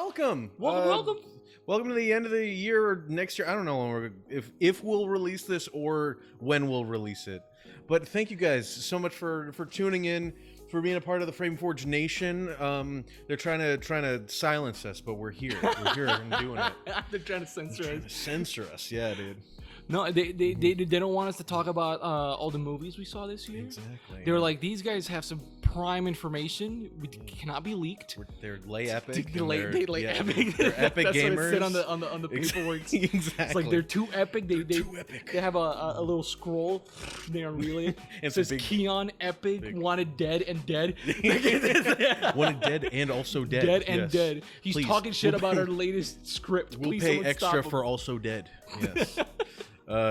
welcome. Welcome to the end of the year or next year. I don't know when if we'll release this or when we'll release it. But thank you guys so much for tuning in, for being a part of the FrameForge Nation. They're trying to silence us, but we're here. We're here and doing it. They're trying to censor us. Yeah, dude. No, they don't want us to talk about all the movies we saw this year. Exactly. They were like, these guys have some prime information. We cannot be leaked. They're lay epic. They lay epic. They're epic That's gamers. What it said on the paperwork. Exactly. It's like they're too epic. They too epic. They have a little scroll. They unreel it. It says Keon epic, wanted dead and dead. Wanted dead and also dead. Dead and dead. He's Please. talking shit about our latest script. We'll Please, pay extra for also dead. Yes.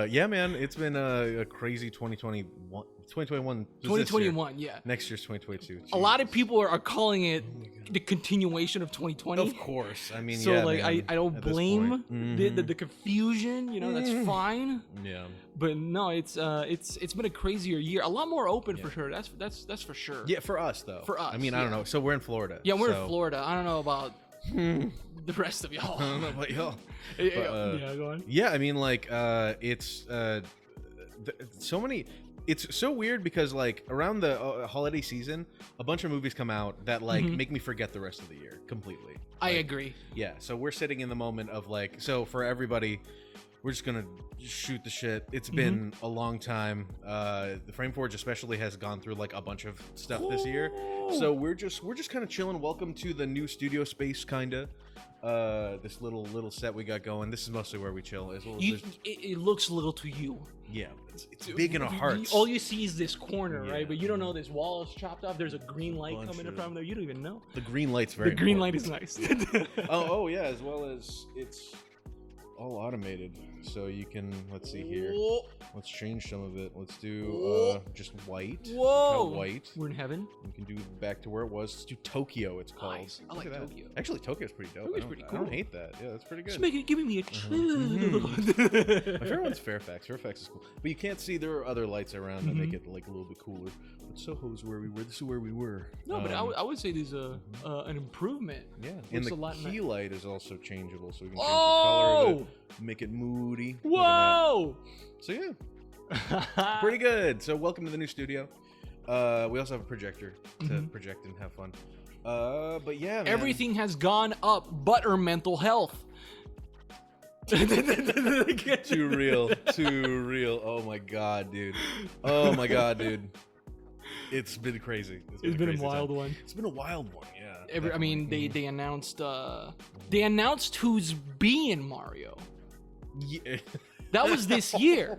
Yeah, man, it's been a crazy 2021. 2021, yeah. Next year's 2022. Jeez. A lot of people are calling it the continuation of 2020. Of course. I mean, so yeah, like man, I don't blame the confusion. You know, that's fine. Yeah. But no, it's been a crazier year. A lot more open for sure. That's for sure. Yeah, for us though. For us. I mean, I don't know. So we're in Florida. Yeah, we're in Florida. I don't know about the rest of y'all. I don't know about y'all. Yeah, go on. Yeah, I mean, like, it's so many. It's so weird because like around the holiday season, a bunch of movies come out that like make me forget the rest of the year completely. I agree. Yeah, so we're sitting in the moment of like, so for everybody, we're just gonna shoot the shit. It's been a long time. The FrameForge especially has gone through like a bunch of stuff this year, so we're just kind of chilling. Welcome to the new studio space, kinda. This little set we got going. This is mostly where we chill. It looks little to you. Yeah, it's big in our hearts. All you see is this corner, right? But you don't know this wall is chopped off. There's a green light coming in from there. You don't even know. The green light's very. The green light is nice. oh yeah, as well as it's all automated, so you can, let's see here. Let's change some of it. Let's do just white. Whoa! White. We're in heaven. We can do back to where it was. Let's do Tokyo. It's called. Nice. I like Tokyo. Actually, Tokyo's pretty dope. Tokyo's pretty cool. I don't hate that. Yeah, that's pretty good. Just give me a chill. My favorite one's Fairfax. Fairfax is cool, but you can't see there are other lights around that make it like a little bit cooler. But Soho's where we were. This is where we were. No, but I would say there's an improvement. Yeah, and the key light is also changeable, so we can change the Oh! color of it, make it moody. Whoa! So yeah, pretty good. So welcome to the new studio. We also have a projector to project and have fun. But yeah, man. Everything has gone up, but our mental health. Too real. Oh my god, dude. It's been crazy. It's been a wild one. It's been a wild one, yeah. I mean, they announced who's being Mario. Yeah. That was this year.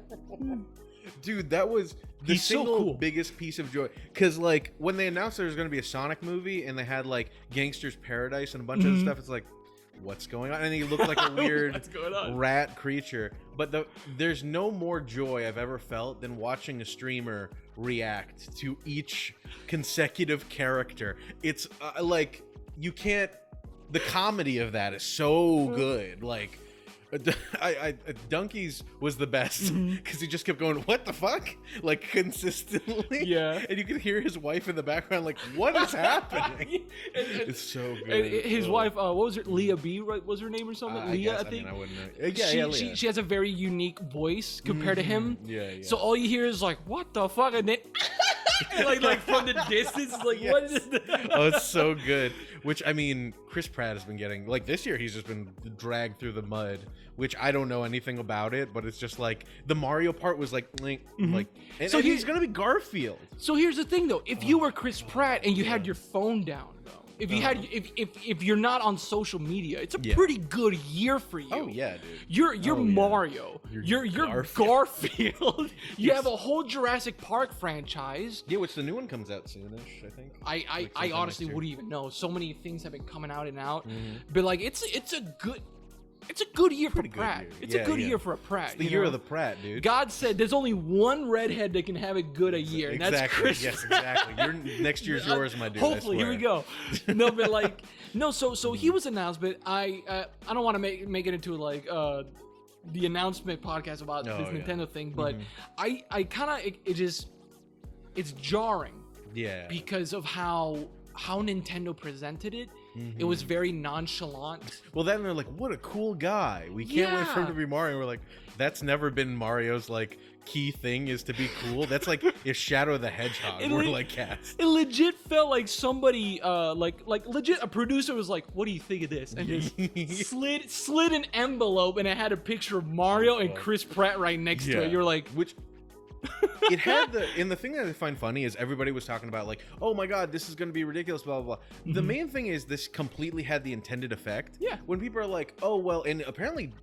Dude, that was the He's single so cool. biggest piece of joy. Because, like, when they announced there was going to be a Sonic movie and they had, like, Gangster's Paradise and a bunch of other stuff, it's like, what's going on? And he looked like a weird rat creature. But there's no more joy I've ever felt than watching a streamer react to each consecutive character. It's, like, you can't... The comedy of that is so good. Like... Donkey's was the best because he just kept going, what the fuck? Like, consistently. Yeah. And you could hear his wife in the background, like, what is happening? It's so good. And his wife, what was her? Leah B, right? Was her name or something? Leah, I think. I wouldn't know. She has a very unique voice compared to him. Yeah. So all you hear is like, what the fuck? And then, like from the distance, like, what is that? Oh, it's so good. Which, I mean, Chris Pratt has been getting, like, this year he's just been dragged through the mud, which I don't know anything about it, but it's just like, the Mario part was like, and so he's gonna be Garfield. So here's the thing, though. If you were Chris Pratt and you had your phone down, though, if you had, if you're not on social media, it's a pretty good year for you. Oh yeah, dude. You're Mario. You're Garfield. You have a whole Jurassic Park franchise. Yeah, which the new one comes out soonish, I think. I honestly wouldn't even know. So many things have been coming out and out, but like it's a good year for Pratt. It's a good year for a Pratt. It's the year of the Pratt, dude. God said there's only one redhead that can have it good a year, and that's Chris. Yes, exactly. Next year's yours, my dude. Hopefully, here we go. No, but like, no. So he was announced, but I don't want to make it into like the announcement podcast about this Nintendo thing, but I kind of it's jarring. Yeah. Because of how Nintendo presented it. It was very nonchalant. Well, then they're like, what a cool guy. We can't wait for him to be Mario. We're like, that's never been Mario's like key thing, is to be cool. That's like if Shadow the Hedgehog were like cast. It legit felt like somebody like legit a producer was like, what do you think of this? And just slid an envelope and it had a picture of Mario and Chris Pratt right next to it. You're like, which it had the thing that I find funny is everybody was talking about like, oh my god, this is going to be ridiculous, blah blah blah. The main thing is this completely had the intended effect. When people are like, oh well, and apparently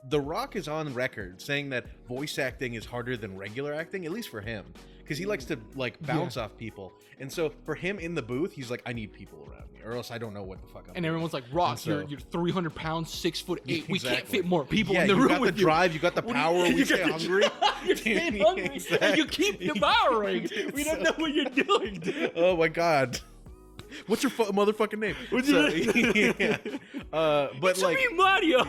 The Rock is on record saying that voice acting is harder than regular acting, at least for him, because he likes to like bounce off people. And so for him in the booth, he's like, I need people around me, or else I don't know what the fuck I'm doing. Everyone's like, Rock, so, you're 300 pounds, 6'8". Exactly. We can't fit more people in the you room. Got with the drive, you got the power. We stay hungry. You're staying hungry, and you keep devouring. We don't know what you're doing, dude. Oh my god. What's your motherfucking name? But it's like me, Mario.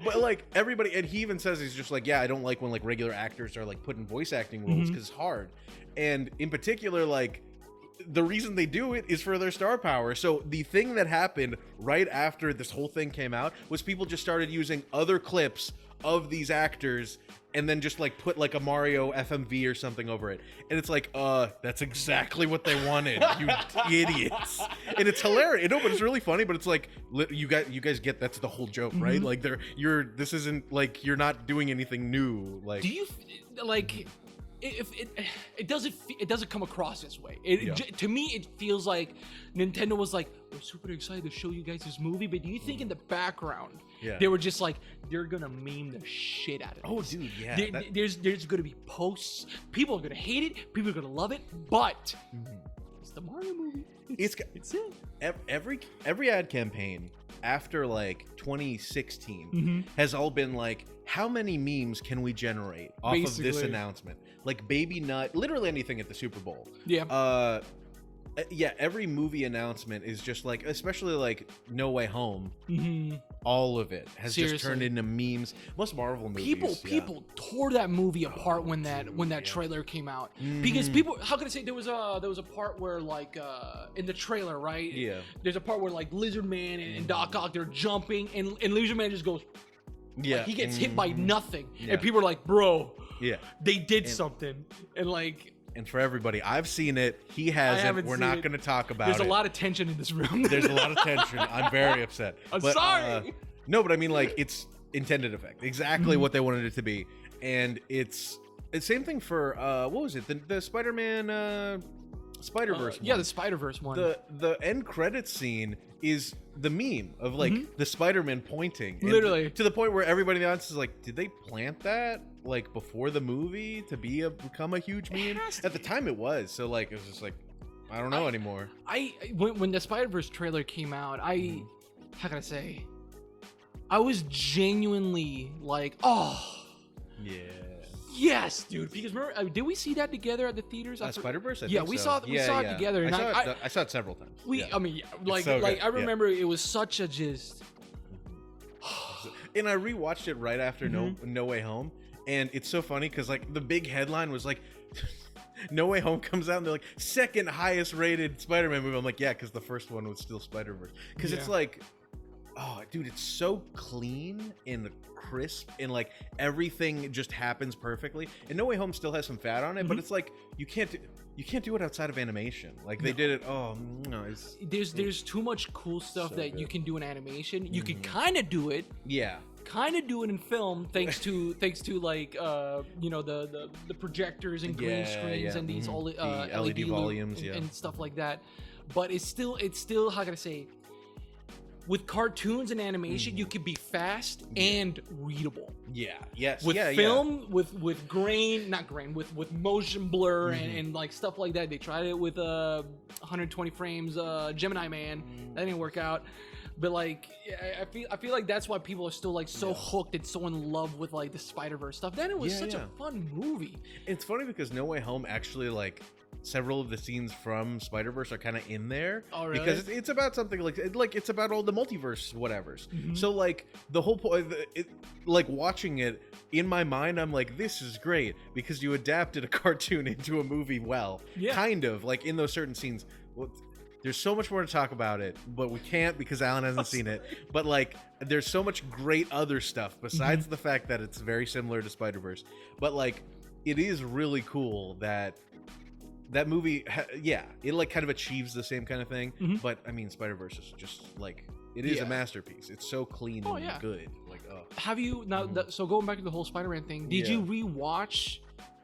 But like everybody, and he even says, he's just like, I don't like when like regular actors are like put in voice acting roles because it's hard, and in particular like the reason they do it is for their star power. So the thing that happened right after this whole thing came out was people just started using other clips of these actors and then just like put like a Mario FMV or something over it, and it's like, that's exactly what they wanted, you idiots. And it's hilarious. No, but it's really funny. But it's like, you guys get that's the whole joke, right? Like this isn't like, you're not doing anything new. Like, do you like? If it doesn't come across this way. To me, it feels like Nintendo was like, we're super excited to show you guys this movie, but do you think in the background they were just like, they're gonna meme the shit out of it? Oh, dude, yeah. There's gonna be posts. People are gonna hate it. People are gonna love it. But it's the Mario movie. It's it. Every ad campaign after like 2016 has all been like, how many memes can we generate off of this announcement? Like Baby Nut, literally anything at the Super Bowl. Every movie announcement is just like, especially like No Way Home, all of it has just turned into memes. Most Marvel movies. People tore that movie apart when that trailer came out. Because people, how can I say, there was a part where like in the trailer, right? There's a part where like Lizard Man and Doc Ock, they're jumping, and Lizard Man just goes, like, he gets hit by nothing, and people are like, bro, they did something, and like. And for everybody, I've seen it. He hasn't. We're not going to talk about it. There's a lot of tension in this room. There's a lot of tension. I'm very upset. I'm sorry. No, but I mean, like, it's intended effect. Exactly what they wanted it to be. And it's the same thing for, what was it? The Spider-Man Spider-Verse one. Yeah, the Spider-Verse one. The end credits scene is the meme of, like, the Spider-Man pointing. Literally. To the point where everybody in the audience is like, did they plant that? Like before the movie to become a huge meme? At the time it was, so like it was just like, I don't know anymore. When the Spider-Verse trailer came out, how can I say, I was genuinely like, oh yes, dude, because remember, did we see that together at the theaters? Spider-Verse? Yeah, we saw it together. And I saw it several times. I remember it was such a just. And I rewatched it right after No Way Home. And it's so funny because like the big headline was like, No Way Home comes out and they're like, second highest rated Spider-Man movie. I'm like, yeah, because the first one was still Spider-Verse. Because it's like, oh, dude, it's so clean and crisp and like everything just happens perfectly. And No Way Home still has some fat on it, but it's like you can't do it outside of animation. Like they did it. Oh no, there's too much cool stuff that you can do in animation. You can kind of do it. Kind of do it in film thanks to like the projectors and green screens and these all LED volumes and stuff like that. But it's still how can I say, with cartoons and animation you can be fast and readable. With film, with with motion blur and like stuff like that. They tried it with 120 frames Gemini Man. That didn't work out. But like, I feel like that's why people are still like so hooked and so in love with like the Spider-Verse stuff. Then it was such a fun movie. It's funny because No Way Home actually, like, several of the scenes from Spider-Verse are kind of in there. Oh, really? Because it's about something like it's about all the multiverse whatevers. So like the whole point, like watching it in my mind, I'm like, this is great because you adapted a cartoon into a movie. Well, kind of like in those certain scenes. Well, there's so much more to talk about it, but we can't because Alan hasn't seen it. But like, there's so much great other stuff besides the fact that it's very similar to Spider-Verse. But like, it is really cool that movie, it like kind of achieves the same kind of thing. But I mean, Spider-Verse is just like, it is a masterpiece. It's so clean and good. Like, have you now? So going back to the whole Spider-Man thing, did you rewatch?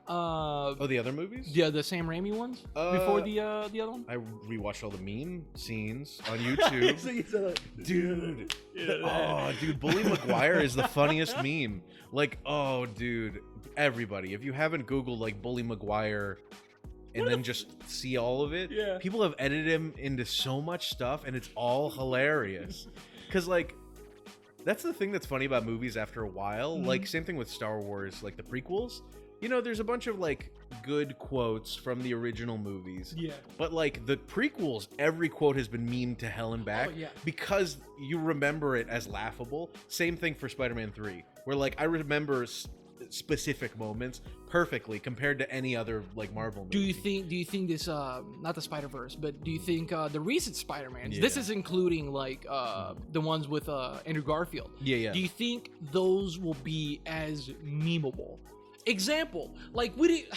The other movies? Yeah, the Sam Raimi ones before the other one. I rewatched all the meme scenes on YouTube. Dude, dude, Bully Maguire is the funniest meme. Like, oh, dude, everybody, if you haven't Googled like Bully Maguire and then just see all of it, people have edited him into so much stuff, and it's all hilarious. Because like, that's the thing that's funny about movies after a while. Like, same thing with Star Wars, like the prequels. You know, there's a bunch of like good quotes from the original movies. Yeah. But like the prequels, every quote has been memed to hell and back because you remember it as laughable. Same thing for Spider-Man 3, where like I remember specific moments perfectly compared to any other like Marvel movie. Do you think this not the Spider-Verse, but do you think the recent Spider-Mans, this is including like the ones with Andrew Garfield. Do you think those will be as memeable? Example, like we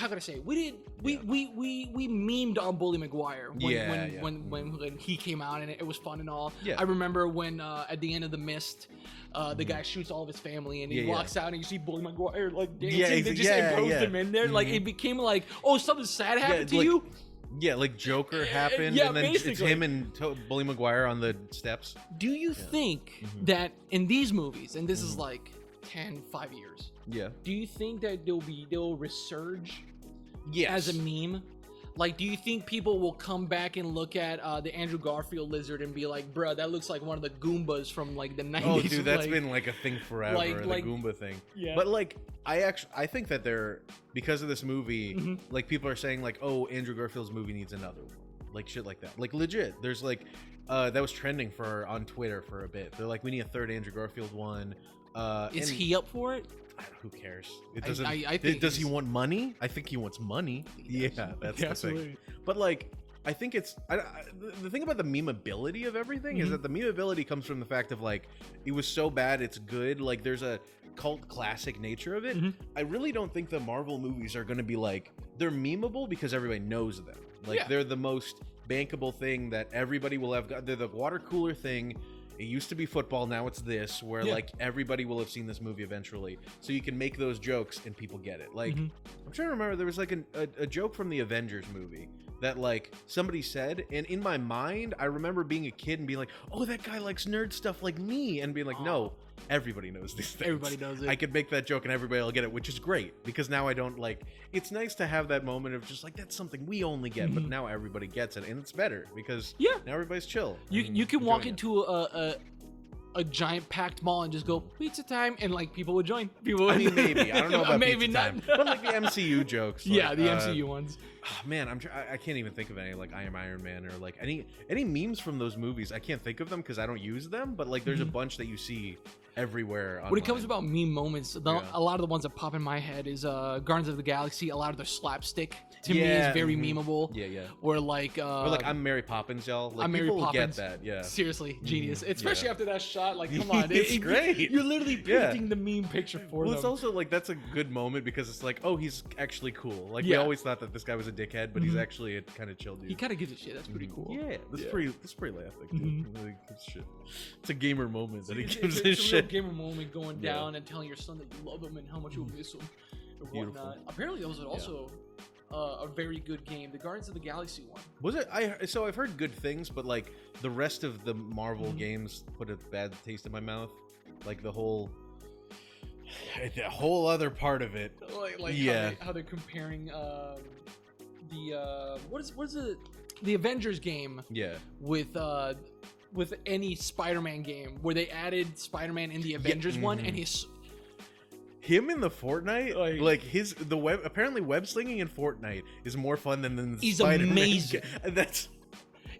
memed on Bully Maguire when he came out, and it was fun and all. I remember when at the end of The Mist, the guy shoots all of his family, and he walks out, and you see Bully Maguire like dancing. They just imposed him in there. Like it became like, oh, something sad happened to you. Yeah, like Joker happened, and then it's him and Bully Maguire on the steps. Do you think that in these movies, and this is like 5 years, do you think that they'll resurge as a meme? Like, do you think people will come back and look at the Andrew Garfield lizard and be like, bruh, that looks like one of the Goombas from like the 90s? Oh, dude, that's been like a thing forever, the Goomba thing. But like, I think that they're, because of this movie, like people are saying like, oh, Andrew Garfield's movie needs another one. Like shit like that. Like legit, there's like, that was trending on Twitter for a bit. They're like, we need a third Andrew Garfield one. Is he up for it? Who cares? It doesn't. I think does he want money? I think he wants money. That's the thing. But like, I think it's the thing about the memeability of everything is that the memeability comes from the fact of like, it was so bad it's good. Like, there's a cult classic nature of it. I really don't think the Marvel movies are going to be like, they're memeable because everybody knows them. Like they're the most bankable thing that everybody will have. They're the water cooler thing. It used to be football, now it's this, where like everybody will have seen this movie eventually. So you can make those jokes and people get it. Like, I'm trying to remember, there was like a joke from the Avengers movie that like somebody said, and in my mind, I remember being a kid and being like, oh, that guy likes nerd stuff like me, and being like, no, everybody knows these things. Everybody knows it. I could make that joke and everybody will get it, which is great, because now I don't like, it's nice to have that moment of just like, that's something we only get, but now everybody gets it, and it's better because now everybody's chill. You can walk into a giant packed mall and just go pizza time, and like people would join. I mean, maybe I don't know about maybe pizza time, but like the MCU jokes. Like, the MCU ones. Oh, man, I can't even think of any like I Am Iron Man or like any memes from those movies. I can't think of them because I don't use them. But like, there's a bunch that you see everywhere. Online. When it comes about meme moments, a lot of the ones that pop in my head is Guardians of the Galaxy. A lot of the slapstick to me is very memeable. Or like I'm Mary Poppins, y'all. Like, I'm Mary Poppins. Get that. Seriously, genius. Especially after that shot. Like, come on, it's great. You're literally painting the meme picture for them. It's also like, that's a good moment because it's like, oh, he's actually cool. Like, we always thought that this guy was a dickhead, but he's actually a kind of chill dude. He kind of gives a shit. That's pretty cool. Yeah, that's pretty laughing. Dude. Like, shit. It's a gamer moment that he gives his shit. It's a gamer moment going down and telling your son that you love him and how much you'll miss him and whatnot. Apparently, that was also a very good game. The Guardians of the Galaxy one. Was it? So I've heard good things, but like the rest of the Marvel games put a bad taste in my mouth. Like the whole other part of it. Like how they're comparing the Avengers game with any Spider-Man game where they added Spider-Man in the Avengers one, and him in the Fortnite, like apparently web slinging in Fortnite is more fun than the he's Spider-Man amazing.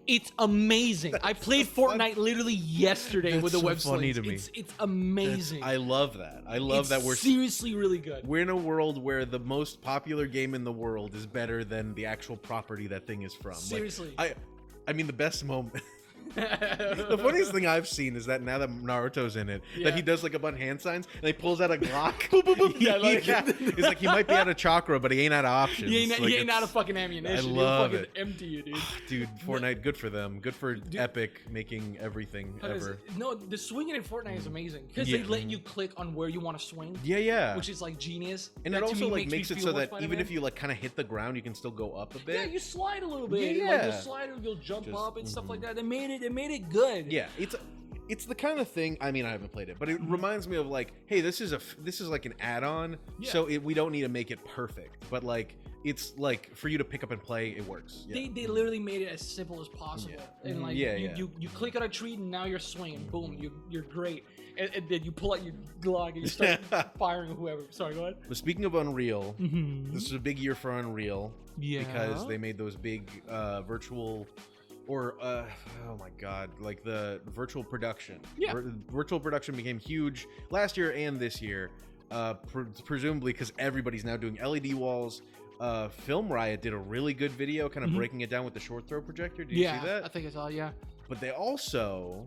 It's amazing. I played Fortnite literally yesterday with the web slings. It's amazing. I love that. I love that we're seriously really good. We're in a world where the most popular game in the world is better than the actual property that thing is from. Seriously. I mean, the best moment. The funniest thing I've seen is that now that Naruto's in it, that he does like a bunch of hand signs and he pulls out a Glock. Boop, boop, boop. He's like, he might be out of chakra, but he ain't out of options. He ain't out of fucking ammunition. I love He'll it. fucking empty you, dude. Dude, Fortnite, good for them. Good for Epic making everything ever. No, the swinging in Fortnite is amazing because they let you click on where you want to swing. Yeah. Which is like genius. And it also like makes it so that even if you like kind of hit the ground, you can still go up a bit. Yeah, you slide a little bit. Yeah. Like, you'll slide or you'll jump up and stuff like that. They made it good. Yeah, it's the kind of thing. I mean, I haven't played it, but it reminds me of like, hey, this is like an add-on, so we don't need to make it perfect, but like it's like for you to pick up and play, it works. Yeah. They literally made it as simple as possible, and like you click on a tree and now you're swinging, boom, you're great, and then you pull out your Glock and you start firing whoever. Sorry, go ahead. But speaking of Unreal, this is a big year for Unreal because they made those big virtual. Or, oh my God, like the virtual production. Yeah. Virtual production became huge last year and this year, presumably because everybody's now doing LED walls. Film Riot did a really good video kind of breaking it down with the short throw projector. Did you see that? I think I saw, But they also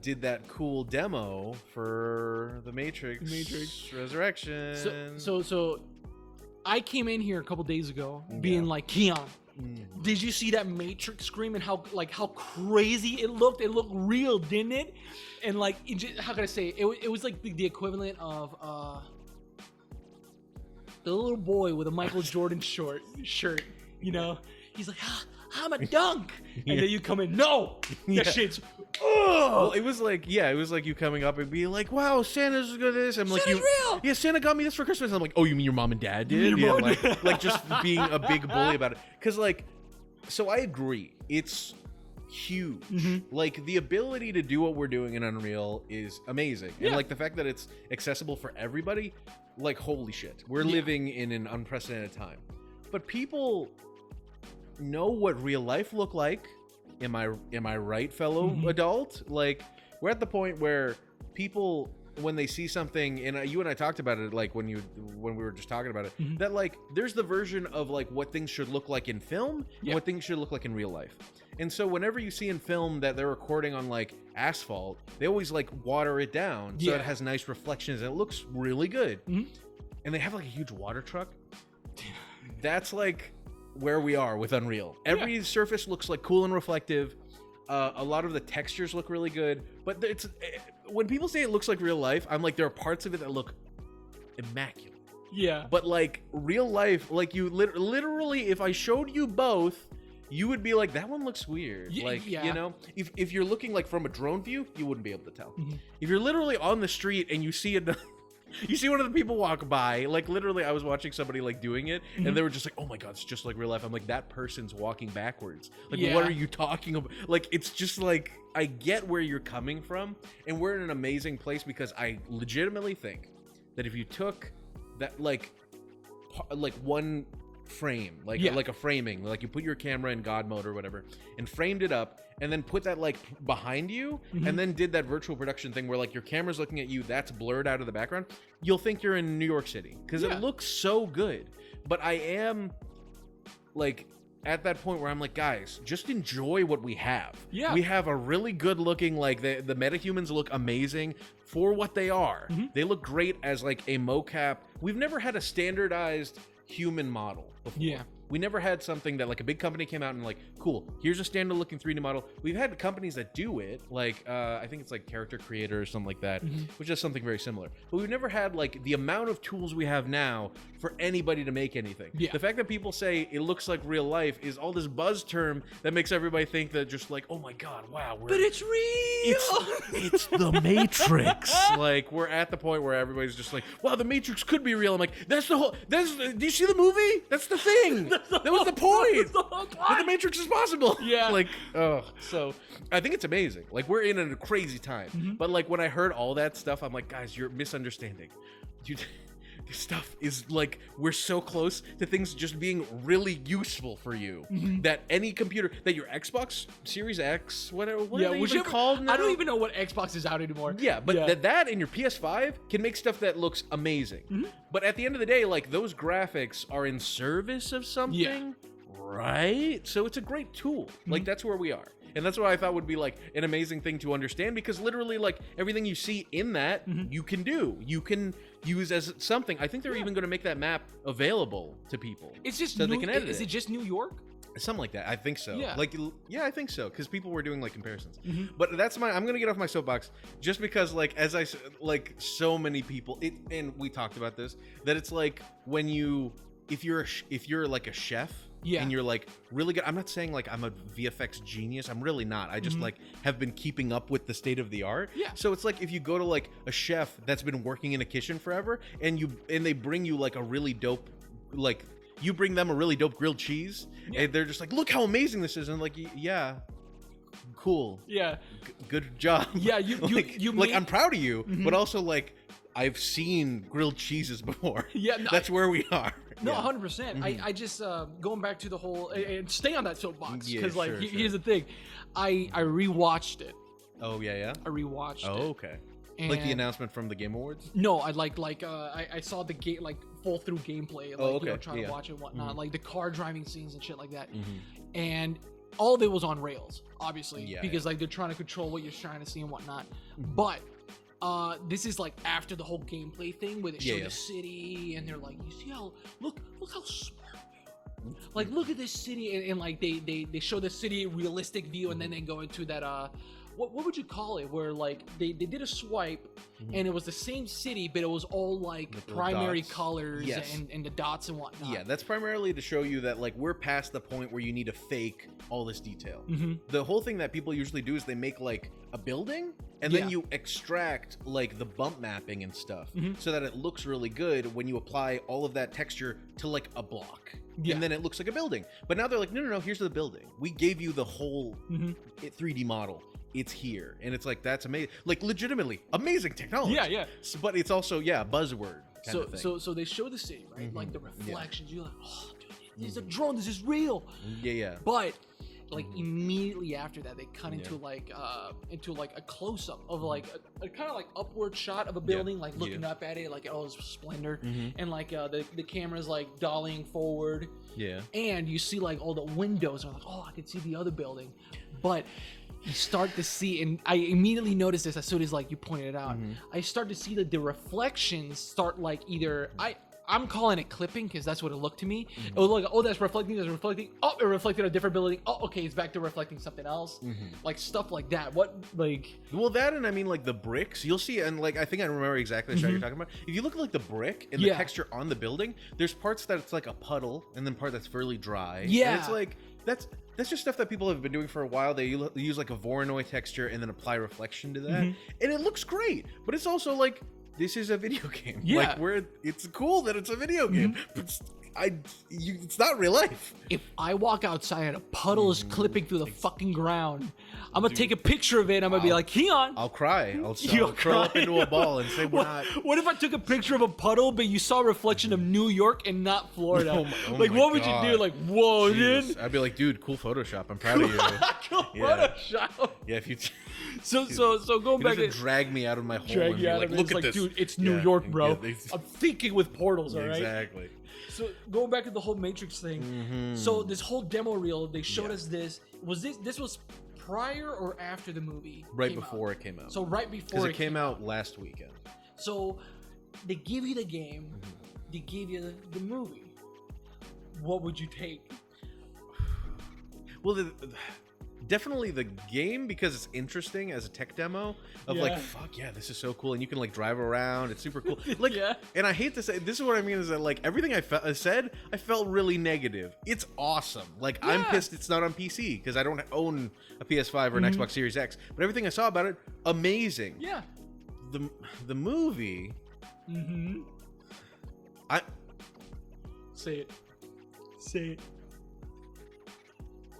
did that cool demo for the Matrix Resurrection. So I came in here a couple days ago being like, Keon, did you see that Matrix scream and how crazy it looked? It looked real, didn't it? And like, how can I say it? It was like the equivalent of the little boy with a Michael Jordan shirt. You know, he's like, I'm a dunk, and then you come in, no, that shit's. Well, it was like you coming up and being like, "Wow, Santa's good at this." I'm like, Santa's real. Yeah, Santa got me this for Christmas. I'm like, "Oh, you mean your mom and dad did?" Yeah, like just being a big bully about it. Because like, so I agree, it's huge. Like the ability to do what we're doing in Unreal is amazing, and like the fact that it's accessible for everybody, like holy shit, we're living in an unprecedented time. But people know what real life look like. Am I right, fellow adult? Like, we're at the point where people, when they see something, and you and I talked about it, like when we were just talking about it, that like there's the version of like what things should look like in film and what things should look like in real life. And so whenever you see in film that they're recording on like asphalt, they always like water it down so it has nice reflections and it looks really good. And they have like a huge water truck. That's like where we are with Unreal. Every surface looks like cool and reflective. A lot of the textures look really good, but it's when people say it looks like real life, I'm like, there are parts of it that look immaculate. Yeah. But like real life, like you literally, if I showed you both, you would be like, that one looks weird. You know, if you're looking like from a drone view, you wouldn't be able to tell. If you're literally on the street and you see it. You see one of the people walk by, like literally I was watching somebody like doing it and they were just like, oh my God, it's just like real life. I'm like, that person's walking backwards. Like, what are you talking about? Like, it's just like, I get where you're coming from, and we're in an amazing place because I legitimately think that if you took that like one frame, like a framing, like you put your camera in God mode or whatever and framed it up and then put that like behind you and then did that virtual production thing where like your camera's looking at you, that's blurred out of the background, you'll think you're in New York City because it looks so good. But I am like at that point where I'm like, guys, just enjoy what we have. We have a really good looking, like the metahumans look amazing for what they are. They look great as like a mocap. We've never had a standardized human model before. We never had something that like a big company came out and like, cool, here's a standard looking 3D model. We've had companies that do it, like I think it's like Character Creator or something like that, which is something very similar. But we've never had like the amount of tools we have now for anybody to make anything. The fact that people say it looks like real life is all this buzz term that makes everybody think that just like, oh my God, wow, but it's real. It's the Matrix. Like we're at the point where everybody's just like, wow, the Matrix could be real. I'm like, do you see the movie? That's the thing. That was the point. That the Matrix is possible. Like, so I think it's amazing. Like we're in a crazy time. But like when I heard all that stuff, I'm like, guys, you're misunderstanding. This stuff is like, we're so close to things just being really useful for you that any computer, that your Xbox Series X, whatever, what are they even called now? I don't even know what Xbox is out anymore. But that and your PS5 can make stuff that looks amazing. But at the end of the day, like those graphics are in service of something right? So it's a great tool. Like, that's where we are. And that's what I thought would be like an amazing thing to understand, because literally, like, everything you see in that, you can do. You can use as something. I think they're even going to make that map available to people. It's just so they can edit Is it just New York? Something like that. I think so. Yeah. Like, yeah, I think so. Because people were doing like comparisons. But that's I'm going to get off my soapbox just because, like, like so many people, and we talked about this, that it's like when if you're like a chef, and you're like really good. I'm not saying like I'm a VFX genius. I'm really not. I just like have been keeping up with the state of the art. Yeah. So it's like if you go to like a chef that's been working in a kitchen forever, and they bring you like a really dope, like you bring them a really dope grilled cheese, and they're just like, look how amazing this is, and like, yeah, cool. Yeah. Good job. Yeah. I'm proud of you, but also like I've seen grilled cheeses before. Yeah. No, that's where we are. No, 100%. I just going back to the whole and stay on that soapbox, because here's the thing, I rewatched it. Oh yeah. I rewatched it. Oh, okay. And like the announcement from the Game Awards? No, I I saw the game, like full through gameplay, like trying to watch it and whatnot, like the car driving scenes and shit like that, and all of it was on rails, obviously, because like they're trying to control what you're trying to see and whatnot, but. This is like after the whole gameplay thing where they show the city and they're like, you see how look how smart we are. Like, look at this city, and like they show the city realistic view, and then they go into that what would you call it, where like they did a swipe and it was the same city, but it was all like primary colors and the dots and whatnot. Yeah, that's primarily to show you that like we're past the point where you need to fake all this detail. The whole thing that people usually do is they make like a building, and then you extract like the bump mapping and stuff so that it looks really good when you apply all of that texture to like a block. And then it looks like a building. But now they're like, no, here's the building. We gave you the whole 3D model. It's here. And it's like, that's amazing. Like, legitimately amazing technology. Yeah. But it's also, buzzword kind of thing. So they show the city, right? Like the reflections. You're like, oh, dude, this is a drone. This is real. Yeah. But like immediately after that, they cut into like a close up of like a kind of like upward shot of a building, like looking up at it, like, oh, it's splendor, and like the camera's like dollying forward, and you see like all the windows are like, oh, I can see the other building, but you start to see, and I immediately noticed this as soon as like you pointed it out, I start to see that the reflections start like either I'm calling it clipping because that's what it looked to me. It was like, oh, that's reflecting. Oh, it reflected a different building. Oh, okay, it's back to reflecting something else. Like stuff like that. What, like? Well, that, and I mean like the bricks. You'll see, and like I think I remember exactly the shot you're talking about. If you look at like the brick and the texture on the building, there's parts that it's like a puddle, and then part that's fairly dry. Yeah, and it's like that's just stuff that people have been doing for a while. They use like a Voronoi texture and then apply reflection to that, and it looks great. But it's also like, this is a video game. Yeah. Like, it's cool that it's a video game. But it's not real life. If I walk outside and a puddle is clipping through the fucking ground, I'm gonna take a picture of it. And I'm gonna be like, Keon. I'll cry. I'll curl up into a ball and say, what if I took a picture of a puddle, but you saw a reflection of New York and not Florida? Like, what would you do? Like, whoa, dude. I'd be like, dude, cool Photoshop. I'm proud of you. Cool Photoshop. Yeah, if you. So going back to drag me out of my hole. Drag you out of it. Look at this, dude. It's New York, bro. I'm thinking with portals, all right. Exactly. So going back to the whole Matrix thing. So this whole demo reel, they showed us this. This was prior or after the movie? Right before it came out. So right before because it came out last weekend. So they give you the game. They give you the movie. What would you take? Well, definitely the game, because it's interesting as a tech demo of like, fuck yeah, this is so cool, and you can like drive around. It's super cool. Like, and I hate to say, this is what I mean, is that like everything I said, I felt really negative. It's awesome. Like, I'm pissed it's not on PC because I don't own a PS5 or an Xbox Series X. But everything I saw about it, amazing. Yeah. The movie. Say it.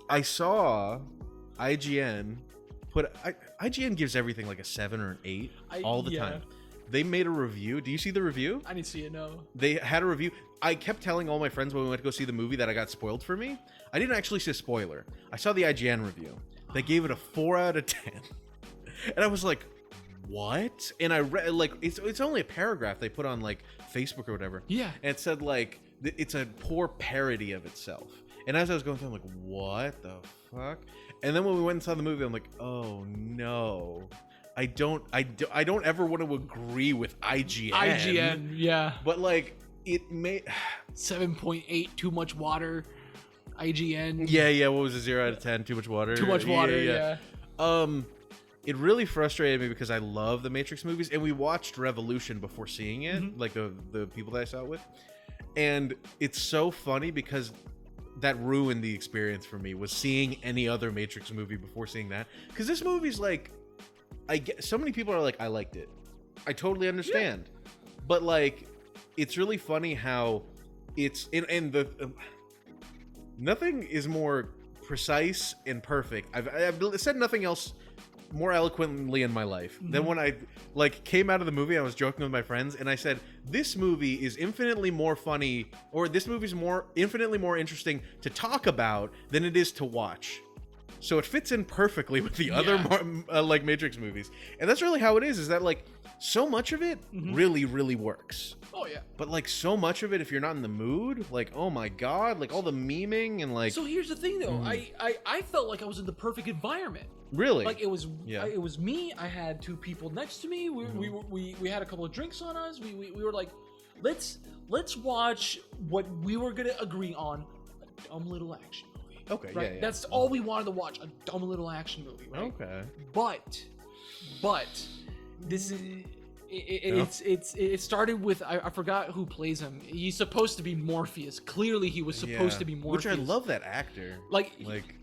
I saw IGN IGN gives everything like a 7 or an 8 all the time. They made a review. Do you see the review? I didn't see it, no. They had a review. I kept telling all my friends when we went to go see the movie that I got spoiled for me. I didn't actually see a spoiler. I saw the IGN review. They gave it a 4 out of 10. And I was like, what? And I read, like, it's only a paragraph they put on like Facebook or whatever. Yeah. And it said like, it's a poor parody of itself. And as I was going through, I'm like, what the fuck? And then when we went and saw the movie, I'm like, oh no. I don't ever want to agree with IGN. IGN, yeah. But like it may 7.8 too much water. IGN. Yeah, what was it? 0 out of 10, too much water? Too much water, yeah. It really frustrated me because I love the Matrix movies, and we watched Revolution before seeing it, like the people that I saw it with. And it's so funny because that ruined the experience for me, was seeing any other Matrix movie before seeing that. Because this movie's like, I get so many people are like, I liked it. I totally understand. Yeah. But like, it's really funny how it's in the nothing is more precise and perfect. I've said nothing else more eloquently in my life than when I like came out of the movie. I was joking with my friends and I said, this movie is infinitely more funny, or this movie's infinitely more interesting to talk about than it is to watch. So it fits in perfectly with the other like Matrix movies. And that's really how it is that like so much of it really, really works. Oh yeah. But like so much of it, if you're not in the mood, like, oh my God, like all the memeing and like. So here's the thing though, I felt like I was in the perfect environment. Really? Like it was me. I had two people next to me. We had a couple of drinks on us. We were like, let's watch what we were gonna agree on, a dumb little action movie. Okay, right? yeah. That's all we wanted to watch, a dumb little action movie, right? Okay. But this is it started with I forgot who plays him. He's supposed to be Morpheus. Clearly he was supposed to be Morpheus. Which I love that actor. Like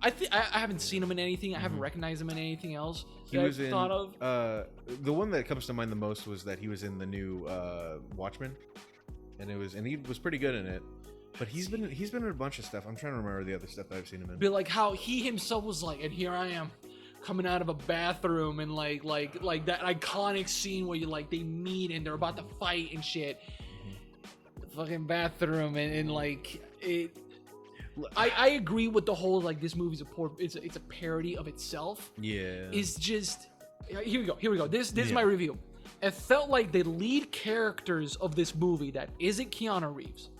I haven't seen him in anything. I haven't recognized him in anything else. He was in the one that comes to mind the most was that he was in the new Watchmen, and he was pretty good in it. But he's been in a bunch of stuff. I'm trying to remember the other stuff that I've seen him in. But like how he himself was like, and here I am, coming out of a bathroom, and like that iconic scene where you like they meet and they're about to fight and shit. The fucking bathroom and like it. I agree with the whole like this movie's it's a parody of itself. Yeah. It's just here we go. This is my review. It felt like the lead characters of this movie that isn't Keanu Reeves.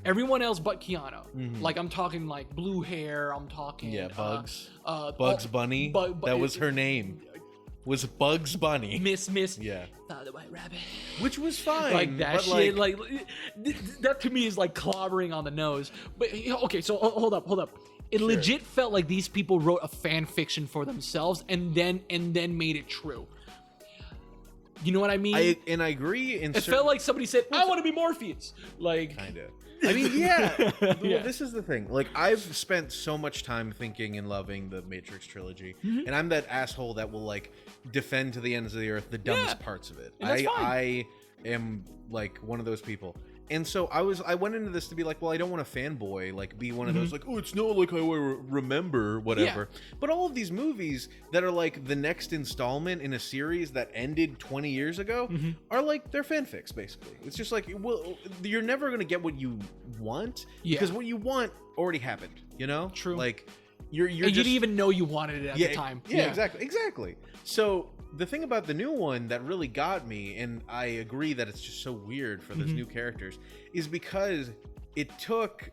Everyone else but Keanu. Like I'm talking like blue hair. I'm talking Bugs. Bugs Bunny. That was her name. Was Bugs Bunny. Miss. Yeah. The White Rabbit. Which was fine. Like that shit. Like that to me is like clobbering on the nose. But okay, so hold up. It legit felt like these people wrote a fan fiction for themselves and then made it true. You know what I mean? I agree. It felt like somebody said, "I want to be Morpheus." Like kind of. I mean, yeah. Well, this is the thing. Like, I've spent so much time thinking and loving the Matrix trilogy, and I'm that asshole that will like defend to the ends of the earth the dumbest parts of it. I am like one of those people. And so I went into this to be like, well, I don't want to fanboy, like be one of those like, oh, it's not like I remember whatever. Yeah. But all of these movies that are like the next installment in a series that ended 20 years ago are like, they're fanfics basically. It's just like, well, you're never going to get what you want because what you want already happened, you know? True. Like you didn't even know you wanted it at the time. Yeah, exactly. So the thing about the new one that really got me, and I agree that it's just so weird for those new characters, is because it took,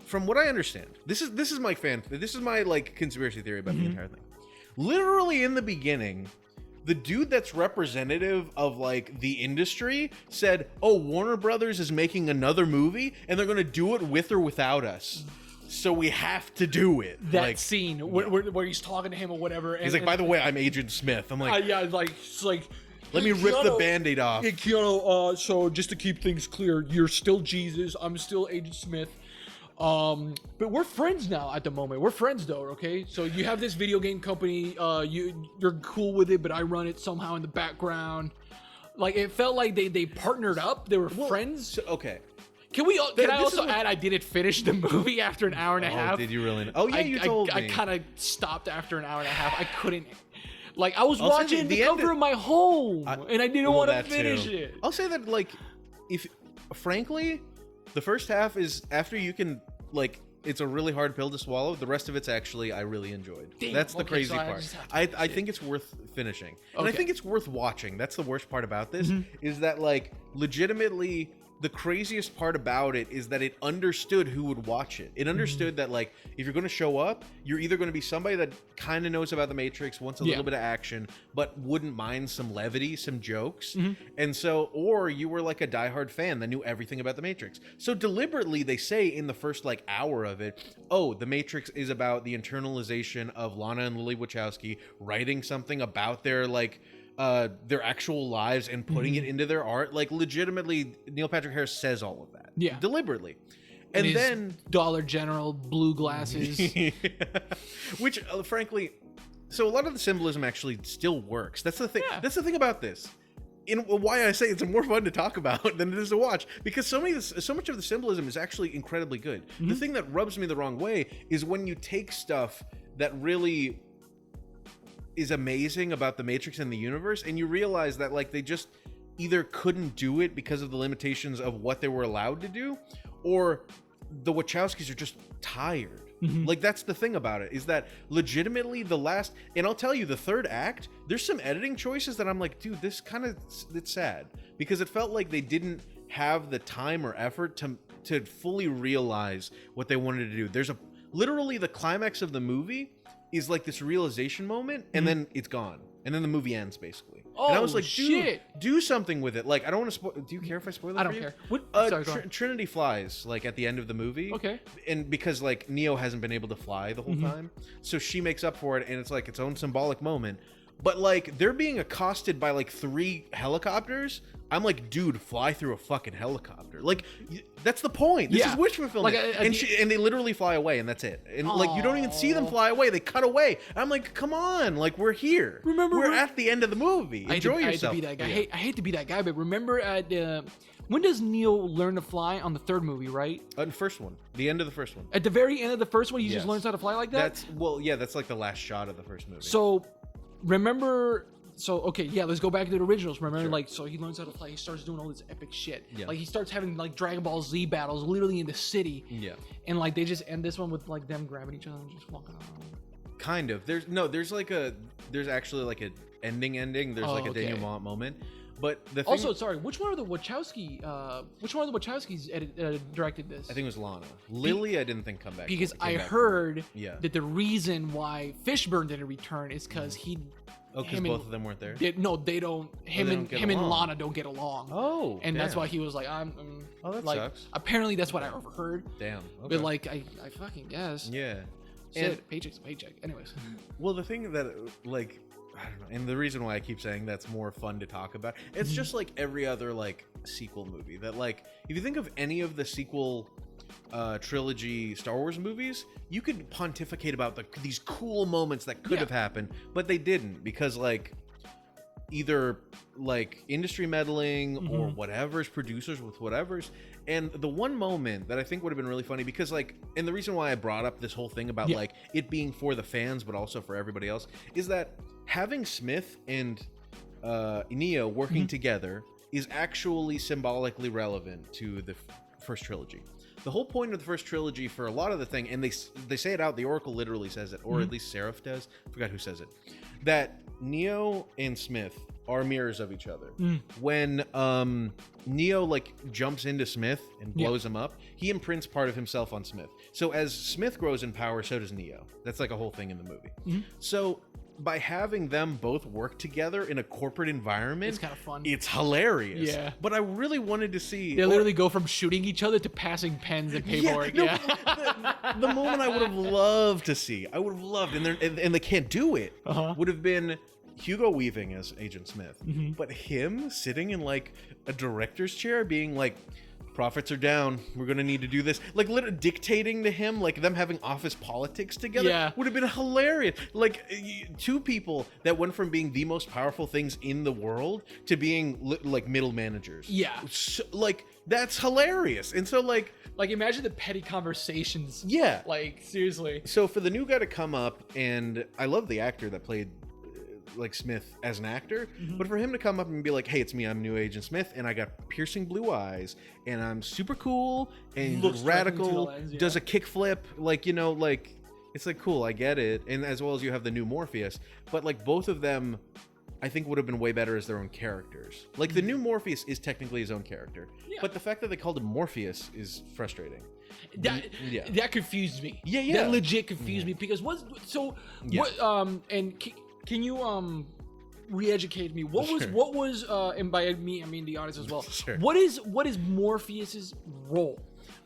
from what I understand, this is my like conspiracy theory about the entire thing. Literally in the beginning, the dude that's representative of like the industry said, "Oh, Warner Brothers is making another movie, and they're gonna do it with or without us." So we have to do it. That like, scene where he's talking to him or whatever. And, he's like, by the way, I'm Agent Smith. I'm like, it's like, let me rip the Band-Aid off. Hey, Keanu, so just to keep things clear, you're still Jesus. I'm still Agent Smith. But we're friends now at the moment. We're friends though, okay? So you have this video game company. You're cool with it, but I run it somehow in the background. Like, it felt like they partnered up. They were friends. So, okay. Can I also add I didn't finish the movie after an hour and a half? Did you really? Oh, yeah, you told me. I kind of stopped after an hour and a half. I couldn't. Like, I was watching the cover of my home, and I didn't want to finish it. I'll say that, like, frankly, the first half is after you can, like, it's a really hard pill to swallow. The rest of it's actually I really enjoyed. Damn, that's the crazy part. I think it's worth finishing. And I think it's worth watching. That's the worst part about this, is that, like, legitimately, the craziest part about it is that it understood who would watch it. It understood that, like, if you're going to show up, you're either going to be somebody that kind of knows about the Matrix, wants a little bit of action, but wouldn't mind some levity, some jokes. And so, or you were like a diehard fan that knew everything about the Matrix. So deliberately, they say in the first like hour of it, oh, the Matrix is about the internalization of Lana and Lily Wachowski writing something about their like their actual lives and putting it into their art. Like, legitimately, Neil Patrick Harris says all of that. Yeah. Deliberately. And then Dollar General blue glasses. Which, frankly, so a lot of the symbolism actually still works. That's the thing. That's the thing about this. Why I say it's more fun to talk about than it is to watch, because so much of the symbolism is actually incredibly good. The thing that rubs me the wrong way is when you take stuff that really is amazing about the Matrix and the universe, and you realize that like they just either couldn't do it because of the limitations of what they were allowed to do, or the Wachowskis are just tired. Like, that's the thing about it, is that legitimately the last, and I'll tell you, the third act, there's some editing choices that I'm like, dude, this kind of, it's sad, because it felt like they didn't have the time or effort to fully realize what they wanted to do. There's literally the climax of the movie is like this realization moment, and then it's gone, and then the movie ends basically. And I was like, dude, do something with it. Like, I don't want to spoil. Do you care if I spoil it? I don't care. What? Sorry, Trinity flies like at the end of the movie. Okay. And because like Neo hasn't been able to fly the whole time, so she makes up for it, and it's like its own symbolic moment. But like, they're being accosted by like 3 helicopters. I'm like, dude, fly through a fucking helicopter. Like, that's the point. This is wish fulfillment. Like, and they literally fly away, and that's it. And like, you don't even see them fly away. They cut away. I'm like, come on, like, we're here. We're at the end of the movie. Enjoy yourself. I hate to be that guy. I hate to be that guy, but remember at when does Neo learn to fly on the third movie, right? The first one. The end of the first one. At the very end of the first one, he just learns how to fly like that? That's like the last shot of the first movie. So, remember... So, okay, yeah, let's go back to the originals. Remember, like, so he learns how to fly. He starts doing all this epic shit. Yeah. Like, he starts having, like, Dragon Ball Z battles literally in the city. Yeah. And, like, they just end this one with, like, them grabbing each other and just walking around. Kind of. There's actually, like, an ending. There's, like, a denouement moment. But the thing... Also, sorry, which one of the Wachowskis directed this? I think it was Lana. Lily, I didn't think come back. Because I heard that the reason why Fishburne didn't return is because he... Oh, because both of them weren't there? They don't. Him and Lana don't get along. Oh, and that's why he was like, that like, sucks. Apparently, that's what I overheard. Damn. Okay. But like, I fucking guess. Yeah. And paycheck's a paycheck. Anyways. Well, the thing that, like, I don't know, and the reason why I keep saying that's more fun to talk about, it's just like every other like sequel movie that, like, if you think of any of the sequel trilogy Star Wars movies, you could pontificate about these cool moments that could have happened, but they didn't, because like either like industry meddling or whatever's, producers with whatever's. And the one moment that I think would have been really funny, because like, and the reason why I brought up this whole thing about like it being for the fans but also for everybody else, is that having Smith and Neo working together is actually symbolically relevant to the first trilogy. The whole point of the first trilogy for a lot of the thing, and they say it out, the Oracle literally says it, or at least Seraph does, I forgot who says it, that Neo and Smith are mirrors of each other. When Neo like jumps into Smith and blows him up, he imprints part of himself on Smith. So as Smith grows in power, so does Neo. That's like a whole thing in the movie. So by having them both work together in a corporate environment, it's kind of fun. It's hilarious. Yeah. But I really wanted to see... They literally go from shooting each other to passing pens and paperwork. The moment I would have loved to see, and they can't do it, would have been Hugo Weaving as Agent Smith. But him sitting in like a director's chair being like, profits are down, we're gonna need to do this, like literally dictating to him, like them having office politics together would have been hilarious. Like 2 people that went from being the most powerful things in the world to being like middle managers. So, like, that's hilarious. And so like imagine the petty conversations. Like, seriously. So for the new guy to come up, and I love the actor that played like Smith as an actor, but for him to come up and be like, hey, it's me, I'm new Agent Smith, and I got piercing blue eyes, and I'm super cool and radical, does a kickflip, like, you know, like, it's like, cool, I get it. And as well as you have the new Morpheus, but like both of them I think would have been way better as their own characters. Like the new Morpheus is technically his own character, but the fact that they called him Morpheus is frustrating. That confused me. That legit confused me because what? And can you re-educate me? What was and by me I mean the audience as well. Sure. What is Morpheus's role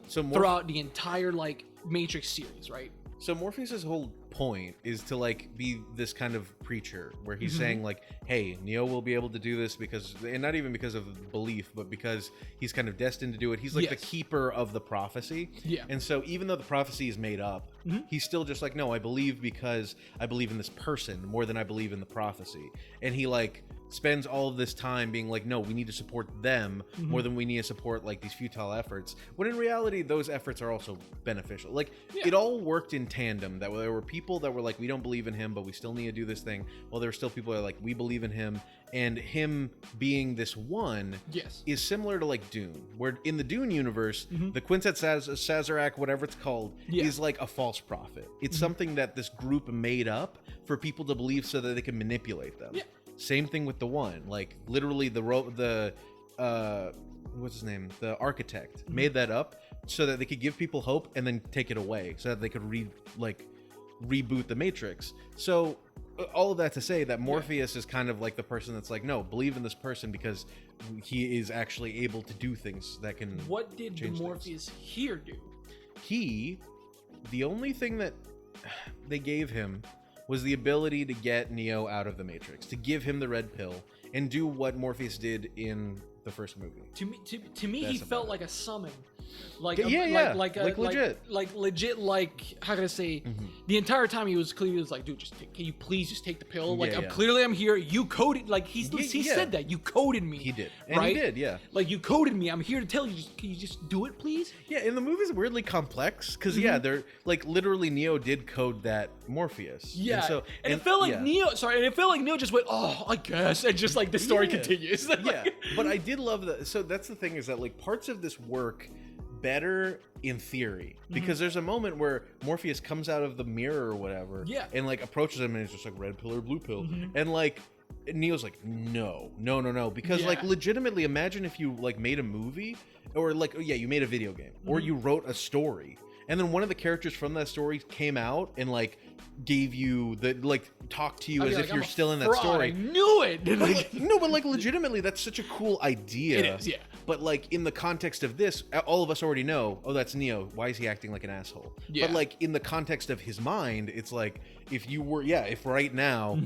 throughout the entire like Matrix series, right? So Morpheus's whole point is to like be this kind of preacher where he's saying like, hey, Neo will be able to do this because, and not even because of belief, but because he's kind of destined to do it. He's like the keeper of the prophecy. And so even though the prophecy is made up, he's still just like, no, I believe because I believe in this person more than I believe in the prophecy. And he like spends all of this time being like, no, we need to support them more than we need to support like these futile efforts, when in reality those efforts are also beneficial. Like it all worked in tandem, that there were people that were like, we don't believe in him but we still need to do this thing, while there were still people that are like, we believe in him. And him being this one is similar to like Dune, where in the Dune universe the Quintet Sazerac, whatever it's called, is like a false prophet. It's something that this group made up for people to believe so that they can manipulate them. Same thing with the one, like literally the what's his name, the architect made that up so that they could give people hope and then take it away so that they could reboot the Matrix. So all of that to say that Morpheus is kind of like the person that's like, no, believe in this person because he is actually able to do things that can. What did the Morpheus here do? The only thing that they gave him was the ability to get Neo out of the Matrix, to give him the red pill and do what Morpheus did in the first movie. To me, he felt like a summon. Like legit. Like legit, like, how can I say, the entire time he was clearly like, dude, can you please just take the pill? Like, clearly I'm here. You coded, like, he said that. You coded me. He did. And right? He did, Like, you coded me. I'm here to tell you. Can you just do it, please? Yeah, and the movie's weirdly complex, because, they're, like, literally Neo did code that Morpheus. Yeah. And it felt like Neo, and it felt like Neo just went, oh, I guess, and just, like, the story continues. But I did love that. So that's the thing, is that, like, parts of this work better in theory, because there's a moment where Morpheus comes out of the mirror or whatever and like approaches him and he's just like, red pill or blue pill, and like Neo's like, no, because like legitimately imagine if you like made a movie or like you made a video game or you wrote a story and then one of the characters from that story came out and like gave you the like talk to you as if you're still in that story. I knew it. No, but like legitimately that's such a cool idea. It is, But like in the context of this, all of us already know, oh, that's Neo, why is he acting like an asshole? But like in the context of his mind, it's like if you were if right now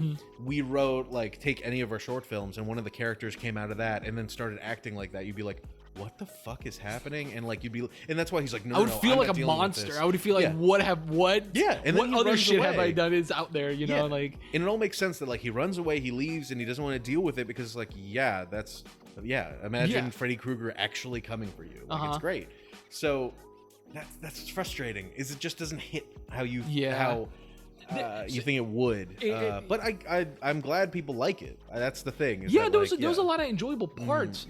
we wrote like, take any of our short films and one of the characters came out of that and then started acting like that, you'd be like, what the fuck is happening? And like you'd be, and that's why he's like, I would feel like a monster. I would feel like and what other shit have I done is out there, you know, like. And it all makes sense that like he runs away, he leaves, and he doesn't want to deal with it because it's like, imagine Freddy Krueger actually coming for you. Like, it's great. So that's frustrating. Is it just doesn't hit how you you think it would. But I'm glad people like it. That's the thing. There was a lot of enjoyable parts.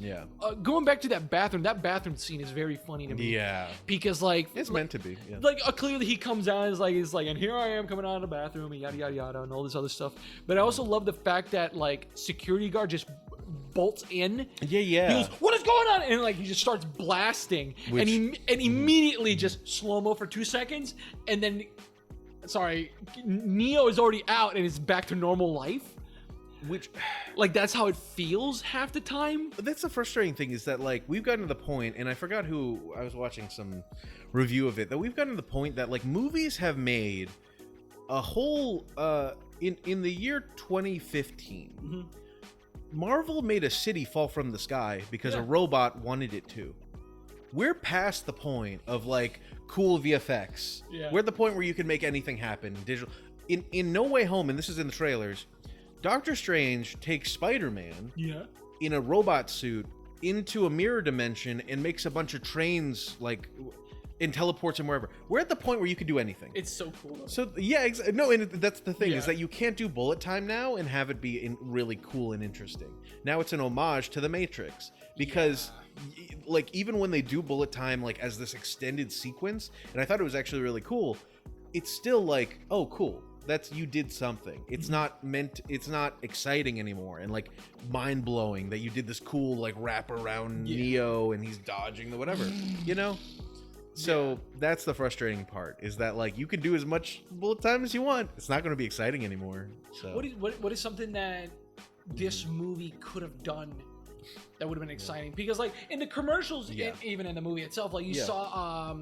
Going back to that bathroom scene is very funny to me. Yeah. Because like it's meant to be. Yeah. Like clearly he comes out and is like, and here I am coming out of the bathroom and yada yada yada and all this other stuff. But I also love the fact that like security guard just bolts in. He goes, what is going on? And like he just starts blasting, and immediately just slow mo for 2 seconds, and then Neo is already out and is back to normal life. Which, like, that's how it feels half the time. But that's the frustrating thing, is that like we've gotten to the point, and I forgot who I was watching some review of it, that we've gotten to the point that like movies have made a whole in the year 2015. Marvel made a city fall from the sky because a robot wanted it to. We're past the point of like cool VFX. We're at the point where you can make anything happen digital. In No Way Home, and this is in the trailers, Doctor Strange takes Spider-Man in a robot suit into a mirror dimension and makes a bunch of trains like and teleports him wherever. We're at the point where you can do anything. It's so cool though. So no, and that's the thing, is that you can't do bullet time now and have it be really cool and interesting. Now it's an homage to the Matrix, because like even when they do bullet time like as this extended sequence, and I thought it was actually really cool, it's still like, oh cool, That's you did something. It's not exciting anymore and like mind blowing that you did this cool like wrap around Neo and he's dodging the whatever, you know? So that's the frustrating part, is that like you can do as much bullet time as you want. It's not going to be exciting anymore. So what is something that this movie could have done that would have been exciting? Because like in the commercials, even in the movie itself, like you saw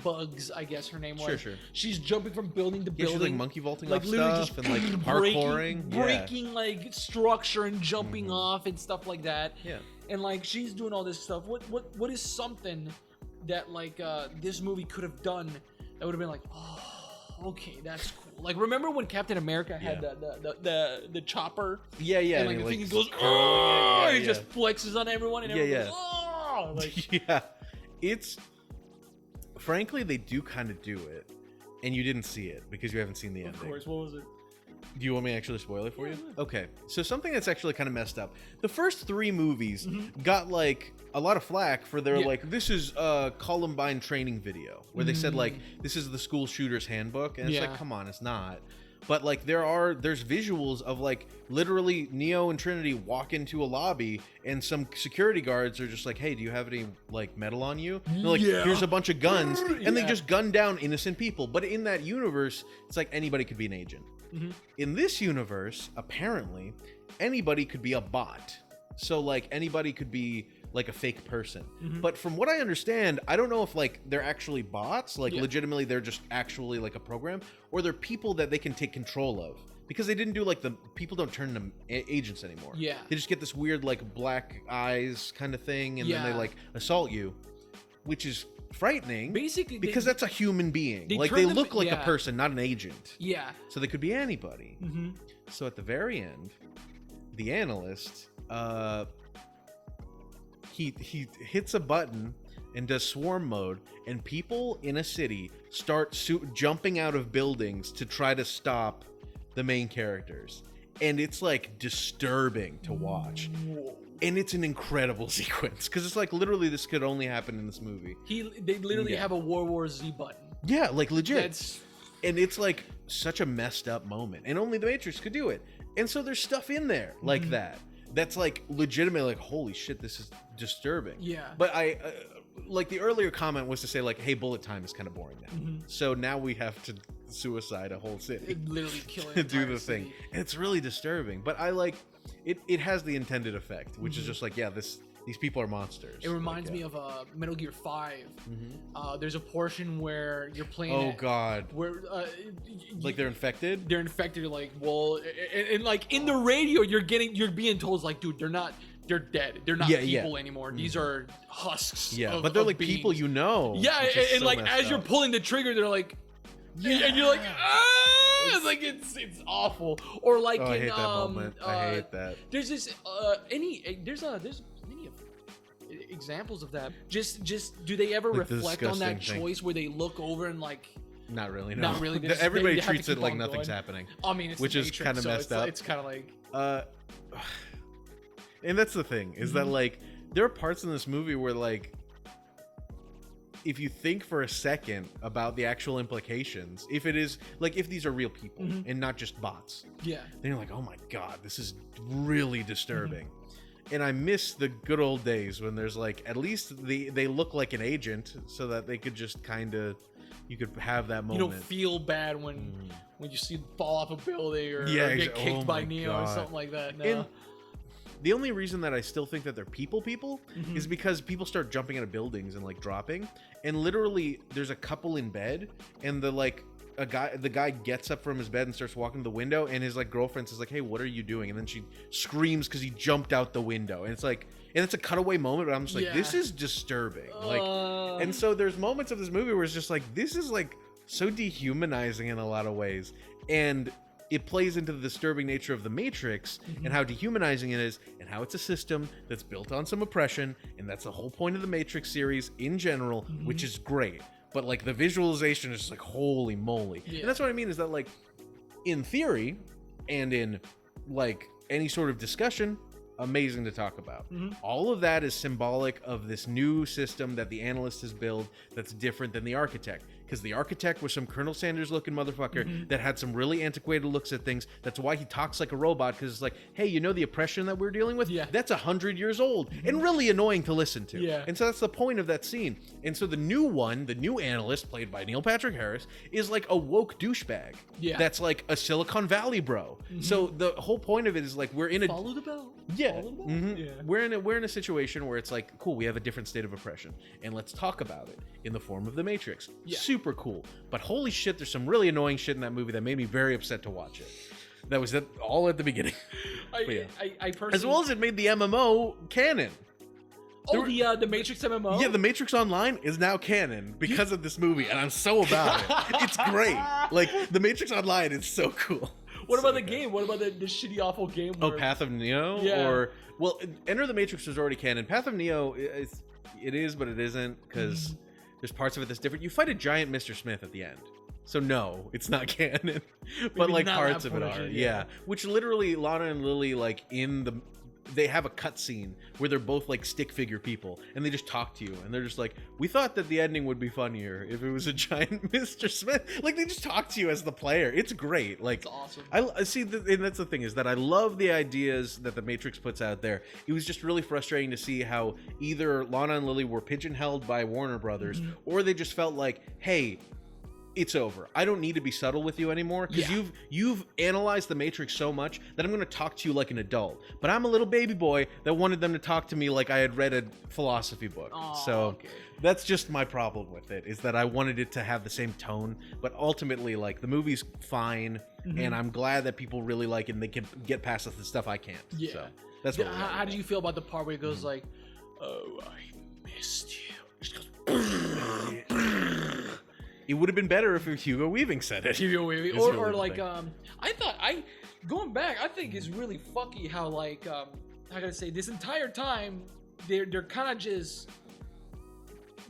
Bugs, I guess her name was. Sure. She's jumping from building to building. She's like monkey vaulting like off literally stuff and like parkouring. Breaking like structure and jumping off and stuff like that. Yeah. And like she's doing all this stuff. What is something that like this movie could have done that would have been like, oh, okay, that's cool. Like remember when Captain America had the chopper? Yeah. And like the thing goes, oh, he just flexes on everyone and everyone goes, oh, like it's frankly they do kind of do it, and you didn't see it because you haven't seen the ending. Of course, what was it? Do you want me to actually spoil it for you? Okay, so something that's actually kind of messed up. The first 3 movies got like a lot of flack for their like, this is a Columbine training video where they said like, this is the school shooter's handbook, and it's like, come on, it's not. But like there's visuals of like literally Neo and Trinity walk into a lobby and some security guards are just like, hey, do you have any like metal on you? And they're like, here's a bunch of guns, and they just gun down innocent people. But in that universe, it's like anybody could be an agent. In this universe, apparently, anybody could be a bot. So like anybody could be like a fake person. But from what I understand, I don't know if like they're actually bots, like legitimately they're just actually like a program, or they're people that they can take control of. Because they didn't do like the people don't turn them agents anymore. They just get this weird like black eyes kind of thing, and then they like assault you, which is frightening. Basically, because that's a human being. Like they look like a person, not an agent. So they could be anybody. So at the very end, the analyst, he hits a button and does swarm mode, and people in a city start jumping out of buildings to try to stop the main characters, and it's like disturbing to watch. And it's an incredible sequence because it's like literally this could only happen in this movie. They literally have a World War Z button. Yeah, like legit. And it's like such a messed up moment, and only the Matrix could do it. And so there's stuff in there like that that's like legitimately like, holy shit, this is disturbing. But I like the earlier comment was to say like, hey, bullet time is kind of boring now. So now we have to suicide a whole city, literally killing to do the thing. And it's really disturbing, but I like it has the intended effect, which is just like, these people are monsters. It reminds me of Metal Gear 5. There's a portion where you're playing. Oh god. Where like they're infected. They're infected. Like, well, and like in the radio, you're being told like, dude, they're dead. They're not people anymore. These are husks. But they're like beings. People you know. And so like as you're pulling the trigger, they're like, and you're like, ah! It's like it's awful. Or like I hate that moment. I hate that. There's this there's many examples of that. Just do they ever like reflect on that choice where they look over and like? Not really. No. Not really. Everybody treats it like nothing's happening. I mean, it's which is kind of messed up. It's kind of like. And that's the thing is that like there are parts in this movie where like, if you think for a second about the actual implications, if it is like, if these are real people and not just bots, then you're like, oh my god, this is really disturbing. And I miss the good old days when there's like, at least they look like an agent, so that they could just kind of, you could have that moment. You don't feel bad when you see them fall off a building or get kicked by Neo or something like that. No. And the only reason that I still think that they're people is because people start jumping out of buildings and like dropping, and literally there's a couple in bed, and the guy gets up from his bed and starts walking to the window, and his like girlfriend says like, hey, what are you doing? And then she screams because he jumped out the window, and it's like, and it's a cutaway moment, but I'm just like, this is disturbing. Like, and so there's moments of this movie where it's just like, this is like so dehumanizing in a lot of ways, and it plays into the disturbing nature of the Matrix and how dehumanizing it is, and how it's a system that's built on some oppression, and that's the whole point of the Matrix series in general, which is great. But like the visualization is just like, holy moly. And that's what I mean, is that like in theory and in like any sort of discussion, amazing to talk about. All of that is symbolic of this new system that the analyst has built that's different than the architect. Because the architect was some Colonel Sanders looking motherfucker that had some really antiquated looks at things. That's why he talks like a robot, because it's like, hey, you know the oppression that we're dealing with? Yeah. That's 100 years old and really annoying to listen to. Yeah. And so that's the point of that scene. And so the new analyst, played by Neil Patrick Harris, is like a woke douchebag. Yeah. That's like a Silicon Valley bro. So the whole point of it is like we're in a... Follow the bell. Yeah. Yeah. We're in a situation where it's like, cool, we have a different state of oppression. And let's talk about it in the form of the Matrix. Yeah. Super cool. But holy shit, there's some really annoying shit in that movie that made me very upset to watch it. That was all at the beginning. I personally... As well as it made the MMO canon. The Matrix MMO? Yeah, the Matrix Online is now canon because of this movie, and I'm so about it. It's great. Like, the Matrix Online is so cool. What about the game? What about the shitty, awful game? Where... Oh, Path of Neo? Yeah. Well, Enter the Matrix was already canon. Path of Neo, it is, but it isn't, because there's parts of it that's different. You fight a giant Mr. Smith at the end. So no, it's not canon. But like parts of it are. Yeah. Which literally, Lana and Lily, like, they have a cutscene where they're both like stick figure people, and they just talk to you, and they're just like, we thought that the ending would be funnier if it was a giant Mr. Smith. Like, they just talk to you as the player. It's great. Like, it's awesome. I see, and that's the thing, is that I love the ideas that the Matrix puts out there. It was just really frustrating to see how either Lana and Lily were pigeonholed by Warner Brothers, or they just felt like, hey, it's over. I don't need to be subtle with you anymore, because you've analyzed the Matrix so much that I'm going to talk to you like an adult. But I'm a little baby boy that wanted them to talk to me like I had read a philosophy book. That's just my problem with it, is that I wanted it to have the same tone. But ultimately, like, the movie's fine, and I'm glad that people really like it and they can get past the stuff I can't. Yeah. So that's what how did you feel about the part where it goes like, oh, I missed you? It just goes... It would have been better if Hugo Weaving said it. Hugo Weaving, or like, going back, I think it's really fucky how, like, how can I say, this entire time they're kind of just,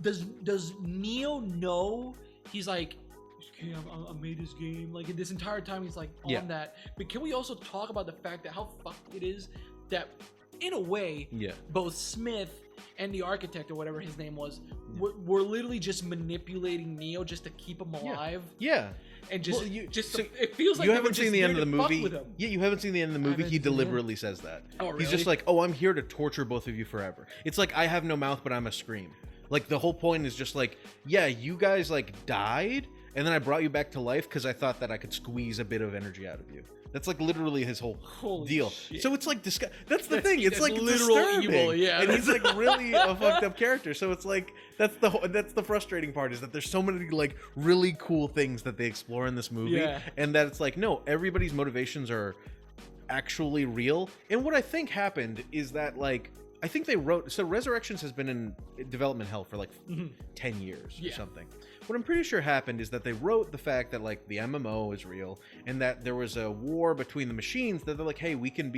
does Neo know he's like, okay, I made this game, like, this entire time he's like on that. But can we also talk about the fact that how fucked it is that, in a way, both Smith and the architect, or whatever his name was, were literally just manipulating Neo just to keep him alive. Yeah. And just, it feels like you haven't seen the end of the movie. Yeah, you haven't seen the end of the movie. He deliberately says that. Oh, really? He's just like, oh, I'm here to torture both of you forever. It's like, I have no mouth, but I'm a scream. Like, the whole point is just like, yeah, you guys like died, and then I brought you back to life because I thought that I could squeeze a bit of energy out of you. That's like literally his whole deal. Shit. So it's like that's the thing. It's like literal disturbing. Evil, yeah. And he's like really a fucked up character. So it's like that's the frustrating part, is that there's so many like really cool things that they explore in this movie, and that it's like, no, everybody's motivations are actually real. And what I think happened is that, like, I think they wrote, so Resurrections has been in development hell for like 10 years or something. What I'm pretty sure happened is that they wrote the fact that, like, the MMO is real, and that there was a war between the machines, that they're like, hey, we can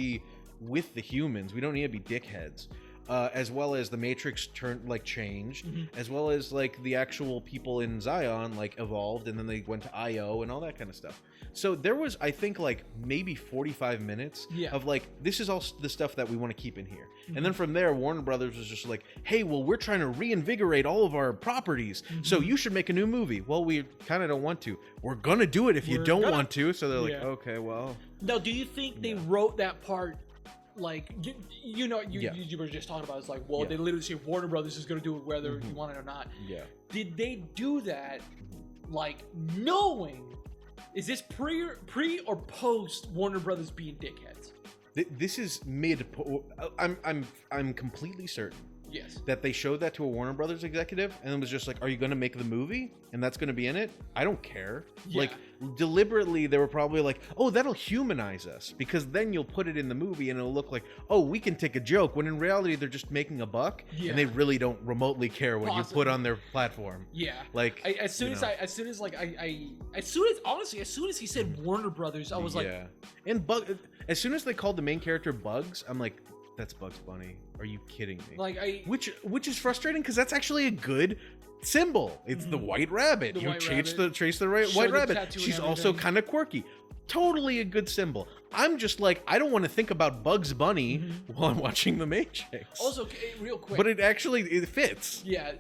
with the humans. We don't need to be dickheads. As well as the Matrix changed, as well as like the actual people in Zion like evolved, and then they went to IO and all that kind of stuff. So there was, I think, like maybe 45 minutes of like, this is all the stuff that we want to keep in here. And then from there, Warner Brothers was just like, hey, well, we're trying to reinvigorate all of our properties, so you should make a new movie. Well, we kind of don't want to. We're gonna do it if you don't want to. So they're like, okay, well. Now, do you think they wrote that part? Like, you were just talking about, it's like, well, they literally say Warner Brothers is going to do it whether you want it or not. Yeah. Did they do that, like, knowing, is this pre or post Warner Brothers being dickheads? This is I'm completely certain. Yes. That they showed that to a Warner Brothers executive, and it was just like, are you going to make the movie? And that's going to be in it? I don't care. Yeah. Like, deliberately, they were probably like, oh, that'll humanize us, because then you'll put it in the movie and it'll look like, oh, we can take a joke, when in reality, they're just making a buck, and they really don't remotely care what you put on their platform. Yeah. Like, as soon as he said Warner Brothers, I was like, and as soon as they called the main character Bugs, I'm like, that's Bugs Bunny. Are you kidding me? Like, which is frustrating, because that's actually a good symbol. It's the white rabbit. Trace the white rabbit. She's also kind of quirky. totally a good symbol. I'm just like, I don't want to think about Bugs Bunny while I'm watching The Matrix. Also, real quick, but it fits. Yeah,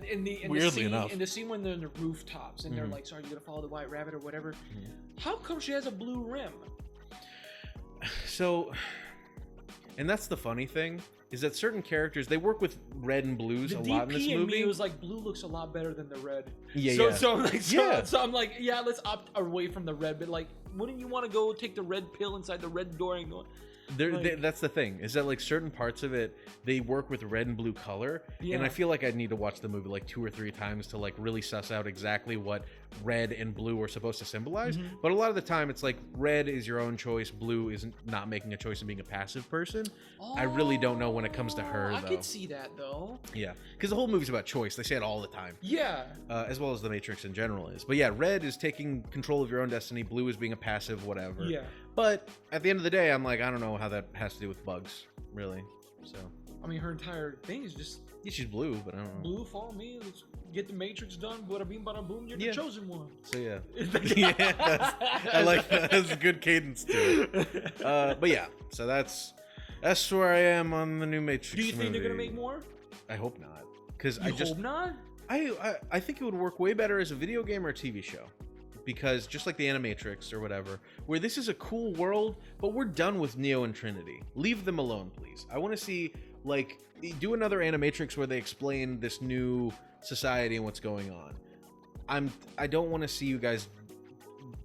weirdly enough, in the scene when they're in the rooftops and they're like, "Sorry, you gonna follow the white rabbit or whatever?" How come she has a blue rim? So, and that's the funny thing. Is that certain characters, they work with red and blues a lot in this movie. The DP in me was like, blue looks a lot better than the red. Yeah, so I'm like, yeah, let's opt away from the red. But like, wouldn't you want to go take the red pill inside the red door and go? That's the thing, is that like certain parts of it, they work with red and blue color. And I feel like I'd need to watch the movie like 2 or 3 times to like really suss out exactly what red and blue are supposed to symbolize. But a lot of the time it's like red is your own choice, blue is not making a choice and being a passive person. I really don't know when it comes to her, though. I could see that, though. Yeah, because the whole movie's about choice. They say it all the time. Yeah. As well as The Matrix in general is. But yeah, red is taking control of your own destiny, blue is being a passive whatever. Yeah. But at the end of the day, I'm like, I don't know how that has to do with Bugs, really. So I mean, her entire thing is just... Yeah, she's blue, but I don't know. Blue, follow me, let's get the Matrix done, bada bing, bada boom, you're the chosen one. So yeah. I like that. That's a good cadence to it. But yeah, so that's where I am on the new Matrix movie. Do you think they're gonna make more? I hope not. Because hope not? I think it would work way better as a video game or a TV show. Because just like the Animatrix or whatever, where this is a cool world, but we're done with Neo and Trinity. Leave them alone, please. I want to see, like, do another Animatrix where they explain this new society and what's going on. I don't want to see you guys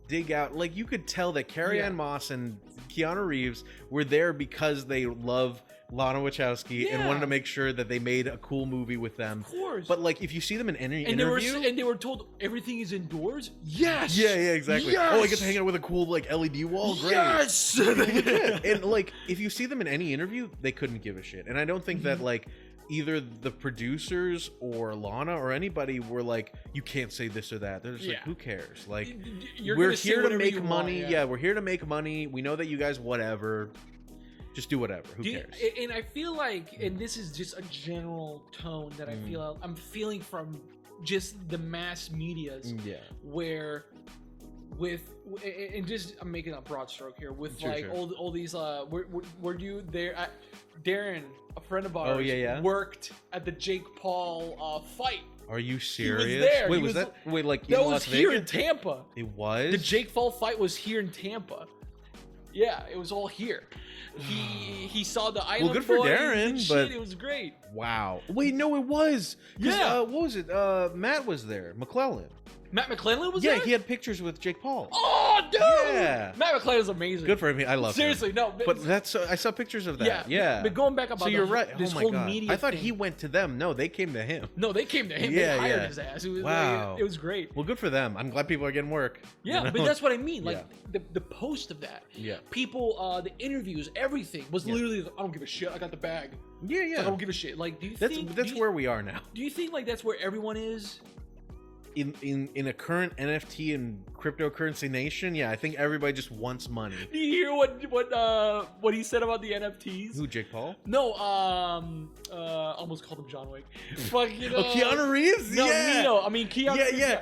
dig out. Like, you could tell that Carrie-Anne Moss and Keanu Reeves were there because they love Lana Wachowski and wanted to make sure that they made a cool movie with them. Of course. But like, if you see them in any interview, they were told everything is indoors. Yes. Yeah, exactly. Yes! Oh, I get to hang out with a cool like LED wall. Great. Yes. And like, if you see them in any interview, they couldn't give a shit. And I don't think that like either the producers or Lana or anybody were like, you can't say this or that. They're just like, who cares? Like, we're here to make money. Yeah, we're here to make money. We know that you guys whatever. Just do whatever. Who cares? And I feel like, and this is just a general tone that I'm feeling from just the mass medias, where I'm making a broad stroke here with all these were you there? Darren, a friend of ours, worked at the Jake Paul fight. Are you serious? He was there. Like that was here in Tampa. It was? The Jake Paul fight was here in Tampa. Yeah, it was all here. He saw the island. Well, good for Darren, but it was great. Wow. Wait, no, it was. Yeah. What was it? Matt was there. McClellan. Matt McClellan was there? Yeah, he had pictures with Jake Paul. Oh, dude! Yeah. Matt McClellan is amazing. Good for him. I love Seriously, him. No. But that's I saw pictures of that. Yeah. But going back about you're right. This oh my whole God. media I thought thing. He went to them. No, they came to him. No, they came to him. They hired his ass. It was, wow. It was great. Well, good for them. I'm glad people are getting work. Yeah, but that's what I mean. Like, the post of that. Yeah. People, the interviews, everything was literally, I don't give a shit. I got the bag. Yeah. Like, I don't give a shit. Like, do you think... That's where we are now. Do you think, like, that's where everyone is? In a current NFT and cryptocurrency nation, I think everybody just wants money. Do you hear what he said about the NFTs? Who, Jake Paul? No, almost called him John Wick. Fucking Keanu Reeves? No, Neo. I mean Keanu. Yeah.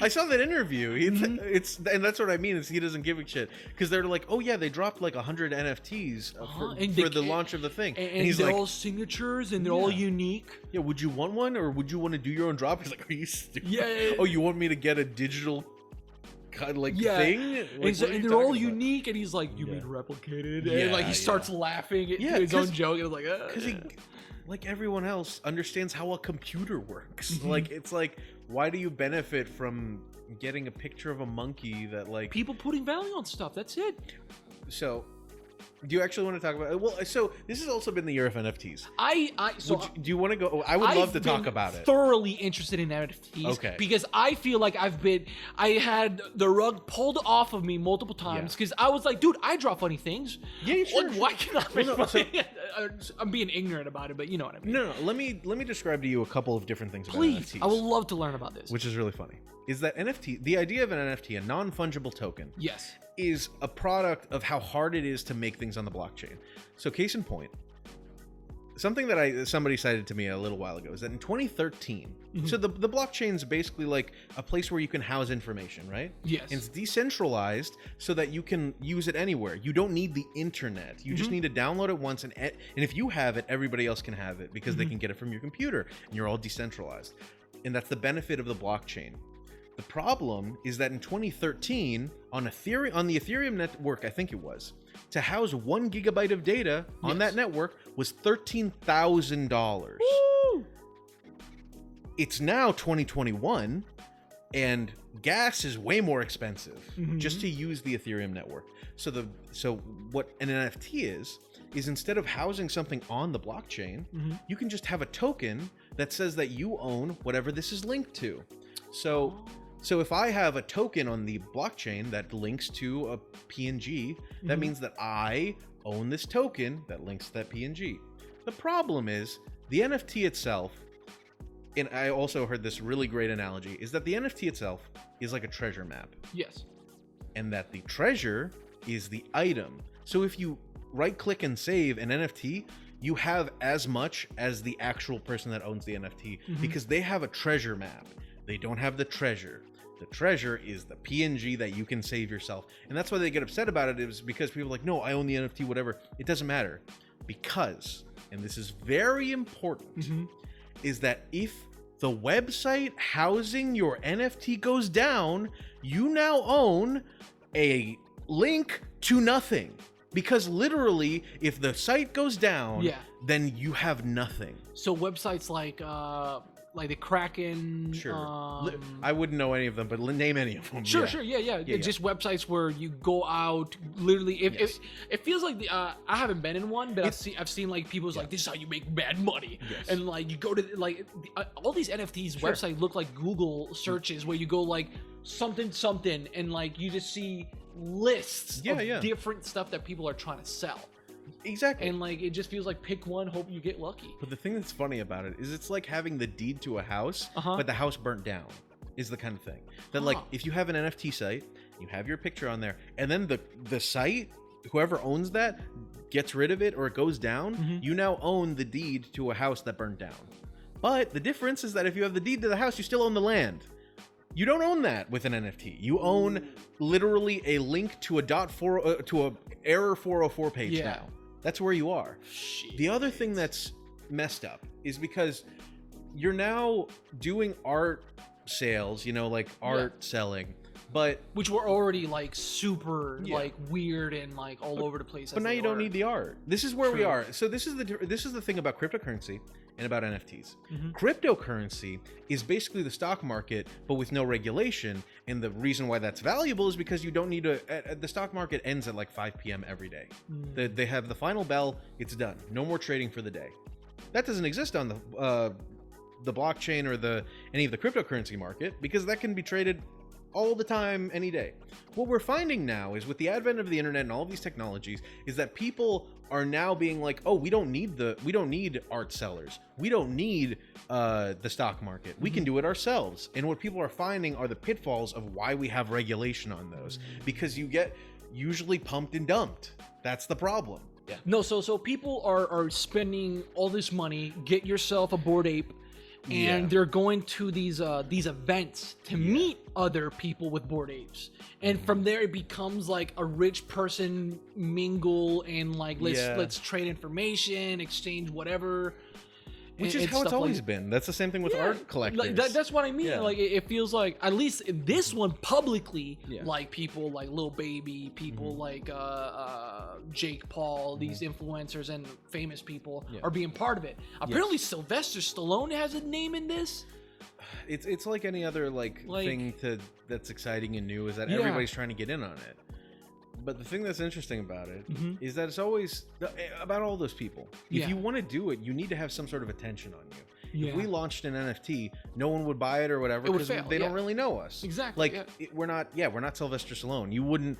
I saw that interview. It's and that's what I mean is he doesn't give a shit because they're like, oh yeah, they dropped like 100 NFTs for the launch of the thing, and he's they're all signatures and they're all unique. Yeah, would you want one or would you want to do your own drop? He's like, are you stupid? Yeah. Oh, you want me to get a digital thing? Like, and they're all unique, and he's like, you mean replicated? And like he starts laughing at his own joke, and it's like, because he, like everyone else, understands how a computer works. Like, it's like, why do you benefit from getting a picture of a monkey that like people putting value on stuff? That's it. So, do you actually want to talk about it? Well, so this has also been the year of NFTs. Do you want to go? I would love to talk about it. Thoroughly interested in NFTs, because I feel like I had the rug pulled off of me multiple times because I was like, dude, I draw funny things. Yeah, sure. Why can't I make money? I'm being ignorant about it, but you know what I mean. No. Let me describe to you a couple of different things about NFTs. Please, I would love to learn about this. Which is really funny. Is that NFT? The idea of an NFT, a non-fungible token. Yes. Is a product of how hard it is to make things on the blockchain. So case in point, something that somebody cited to me a little while ago is that in 2013, so the blockchain is basically like a place where you can house information, right? Yes. And it's decentralized so that you can use it anywhere. You don't need the internet. You just need to download it once, and if you have it, everybody else can have it because they can get it from your computer, and you're all decentralized. And that's the benefit of the blockchain. The problem is that in 2013, on the Ethereum network, I think it was, to house 1 gigabyte of data on that network was $13,000. It's now 2021, and gas is way more expensive just to use the Ethereum network. So what an NFT is instead of housing something on the blockchain, you can just have a token that says that you own whatever this is linked to. So if I have a token on the blockchain that links to a PNG, that means that I own this token that links to that PNG. The problem is the NFT itself, and I also heard this really great analogy, is that the NFT itself is like a treasure map. Yes. And that the treasure is the item. So if you right-click and save an NFT, you have as much as the actual person that owns the NFT because they have a treasure map. They don't have the treasure. The treasure is the PNG that you can save yourself. And that's why they get upset about it, is because people are like, no, I own the NFT, whatever. It doesn't matter. Because, and this is very important, is that if the website housing your NFT goes down, you now own a link to nothing. Because literally, if the site goes down, then you have nothing. So websites like the Kraken. Sure. I wouldn't know any of them, but name any of them. Sure. Just websites where you go out. Literally, it feels like I haven't been in one, but I've seen like people's like, this is how you make bad money, and like you go to like all these NFTs websites look like Google searches where you go like something, and like you just see lists of different stuff that people are trying to sell. Exactly. And like it just feels like pick one, hope you get lucky. But the thing that's funny about it is it's like having the deed to a house, but the house burnt down is the kind of thing. That like if you have an NFT site, you have your picture on there, and then the site, whoever owns that, gets rid of it or it goes down, you now own the deed to a house that burned down. But the difference is that if you have the deed to the house, you still own the land. You don't own that with an NFT. You own literally a link to to a error 404 page now. That's where you are. Shit. The other thing that's messed up is because you're now doing art sales, like art selling, but which were already like super like weird and like all over the place. But now you don't need the art. This is where we are. So this is the thing about cryptocurrency and about NFTs. Cryptocurrency is basically the stock market, but with no regulation. And the reason why that's valuable is because you don't need the stock market ends at like 5 p.m. every day. They have the final bell. It's done. No more trading for the day. That doesn't exist on the blockchain or any of the cryptocurrency market, because that can be traded all the time, any day. What we're finding now is with the advent of the internet and all of these technologies is that people are now being like, oh, we don't need art sellers. We don't need the stock market. We can do it ourselves. And what people are finding are the pitfalls of why we have regulation on those, because you get usually pumped and dumped. That's the problem. Yeah. No, so people are spending all this money. Get yourself a Bored Ape. And they're going to these events to meet other people with Bored Apes, and from there it becomes like a rich person mingle and like let's trade information, exchange whatever. Which is how it's always been. That's the same thing with art collectors. Like, that's what I mean. Yeah. Like it feels like, at least in this one publicly, like people like Lil Baby, people like Jake Paul, these influencers and famous people are being part of it. Apparently, Sylvester Stallone has a name in this. It's like any other like thing that's exciting and new, is that everybody's trying to get in on it. But the thing that's interesting about it is that it's always about all those people. If you want to do it, you need to have some sort of attention on you. Yeah. If we launched an NFT, no one would buy it or whatever because they don't really know us. Exactly. Like we're not Sylvester Stallone. You wouldn't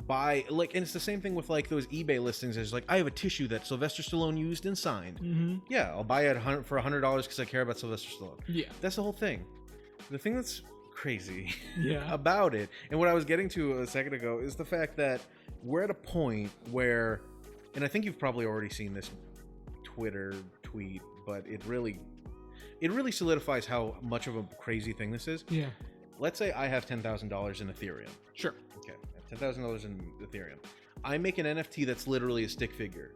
buy and it's the same thing with like those eBay listings. It's like, I have a tissue that Sylvester Stallone used and signed. Yeah, I'll buy it for $100 because I care about Sylvester Stallone. Yeah, that's the whole thing. The thing that's crazy about it, and what I was getting to a second ago, is the fact that we're at a point where, and I think you've probably already seen this Twitter tweet, but it really solidifies how much of a crazy thing this is. Yeah. Let's say I have $10,000 in Ethereum. Sure. Okay, I have $10,000 in Ethereum. I make an NFT that's literally a stick figure.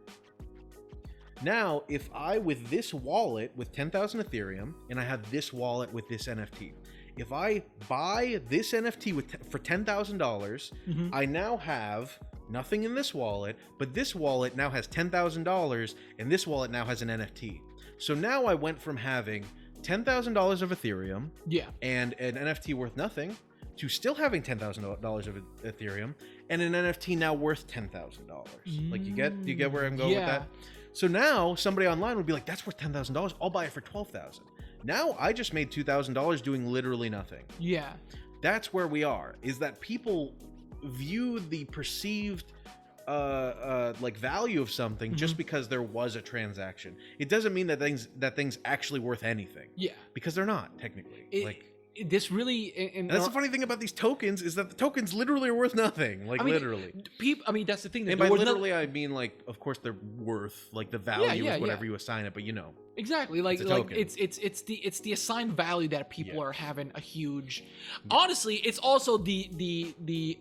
Now, if I, with this wallet, with 10,000 Ethereum, and I have this wallet with this NFT, if I buy this NFT for $10,000, I now have nothing in this wallet, but this wallet now has $10,000, and this wallet now has an NFT. So now I went from having $10,000 of Ethereum and an NFT worth nothing to still having $10,000 of Ethereum and an NFT now worth $10,000. Like, do you get where I'm going with that? So now somebody online would be like, that's worth $10,000. I'll buy it for $12,000. Now I just made $2,000 doing literally nothing. Yeah. That's where we are, is that people view the perceived like value of something just because there was a transaction. It doesn't mean that things actually worth anything. Yeah. Because they're not, technically. This really, and that's the funny thing about these tokens, is that the tokens literally are worth nothing. Like, literally. People, I mean, that's the thing. And by literally, I mean, like, of course they're worth, like, the value is whatever you assign it, but you know. Exactly. Like it's the assigned value that people are having a huge. Honestly, it's also the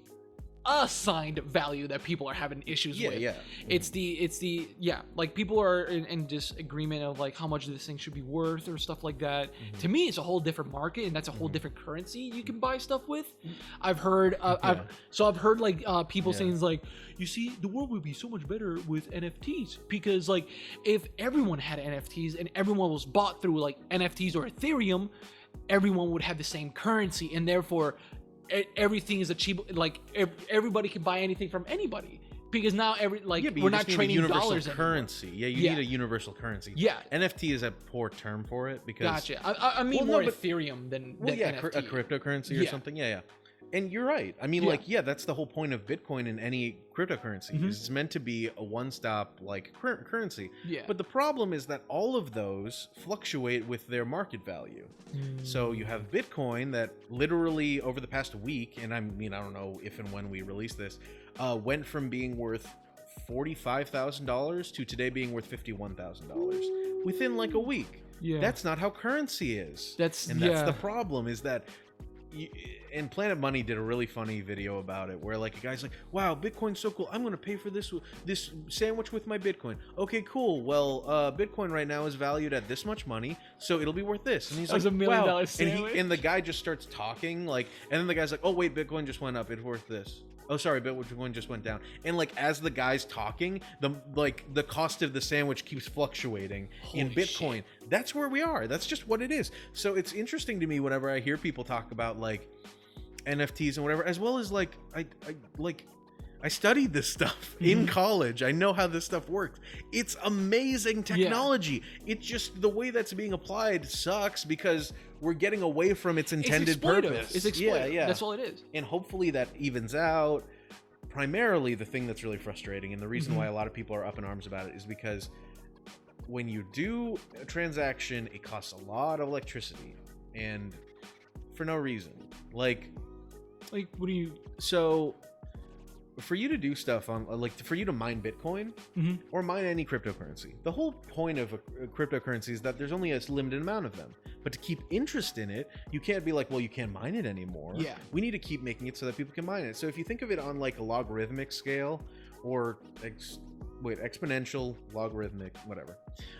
assigned value that people are having issues with. It's the like, people are in disagreement of like how much this thing should be worth or stuff like that. To me, it's a whole different market, and that's a whole different currency you can buy stuff with. I've heard I've heard like people saying like, you see, the world would be so much better with NFTs, because like, if everyone had NFTs and everyone was bought through like NFTs or Ethereum, everyone would have the same currency, and therefore everything is achievable. Like, everybody can buy anything from anybody, because now we're not trading dollars currency anymore. You need a universal currency. NFT is a poor term for it, because I mean, more Ethereum than NFT. A cryptocurrency or something. And you're right. I mean, that's the whole point of Bitcoin and any cryptocurrency. It's meant to be a one-stop, like, currency. But the problem is that all of those fluctuate with their market value. So you have Bitcoin that literally over the past week, and I mean, I don't know if and when we release this, went from being worth $45,000 to today being worth $51,000 within like a week. That's not how currency is. That's the problem, is that. And Planet Money did a really funny video about it, where like a guy's like, wow, Bitcoin's so cool, I'm gonna pay for this sandwich with my Bitcoin. Okay, cool. Well, Bitcoin right now is valued at this much money, so it'll be worth this. And he's like, $1 million sandwich. And the guy just starts talking, like, and then the guy's like, oh wait, Bitcoin just went up, it's worth this. Oh, sorry, Bitcoin just went down. And like, as the guy's talking, the cost of the sandwich keeps fluctuating in Bitcoin. Shit. That's where we are. That's just what it is. So it's interesting to me whenever I hear people talk about like NFTs and whatever, as well as like I studied this stuff in college. I know how this stuff works. It's amazing technology. It's just the way that's being applied sucks, because we're getting away from its intended purpose. It's exploitive. That's all it is. And hopefully that evens out. Primarily, the thing that's really frustrating, and the reason why a lot of people are up in arms about it, is because when you do a transaction, it costs a lot of electricity, and for no reason. Like, what do you... So... for you to do stuff on, like, for you to mine Bitcoin or mine any cryptocurrency, the whole point of a cryptocurrency is that there's only a limited amount of them. But to keep interest in it, you can't be like, well, you can't mine it anymore. We need to keep making it so that people can mine it. So if you think of it on like a logarithmic scale, or exponential, logarithmic, whatever,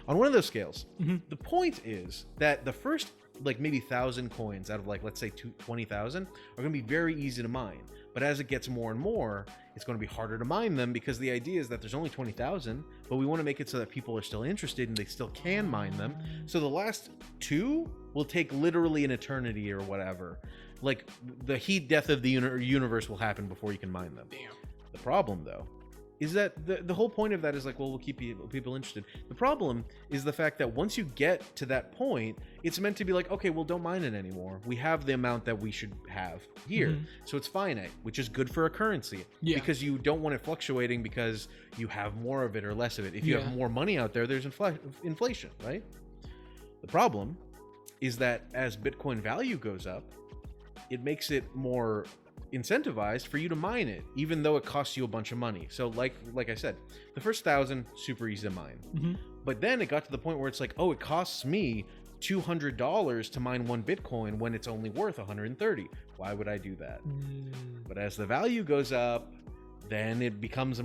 on one of those scales, the point is that the first like maybe 1,000 coins out of like, let's say 20,000 are going to be very easy to mine. But as it gets more and more, it's going to be harder to mine them, because the idea is that there's only 20,000, but we want to make it so that people are still interested and they still can mine them. So the last two will take literally an eternity or whatever. Like, the heat death of the universe will happen before you can mine them. Damn. The problem, though, is that the whole point of that is like, well, we'll keep people interested. The problem is the fact that once you get to that point, it's meant to be like, okay, well, don't mine it anymore. We have the amount that we should have here. So it's finite, which is good for a currency, because you don't want it fluctuating because you have more of it or less of it. If you have more money out there, there's inflation, right? The problem is that as Bitcoin value goes up, it makes it more incentivized for you to mine it, even though it costs you a bunch of money. So like I said, the first 1,000 super easy to mine. But then it got to the point where it's like, oh, it costs me $200 to mine 1 Bitcoin when it's only worth 130. Why would I do that? But as the value goes up, then it becomes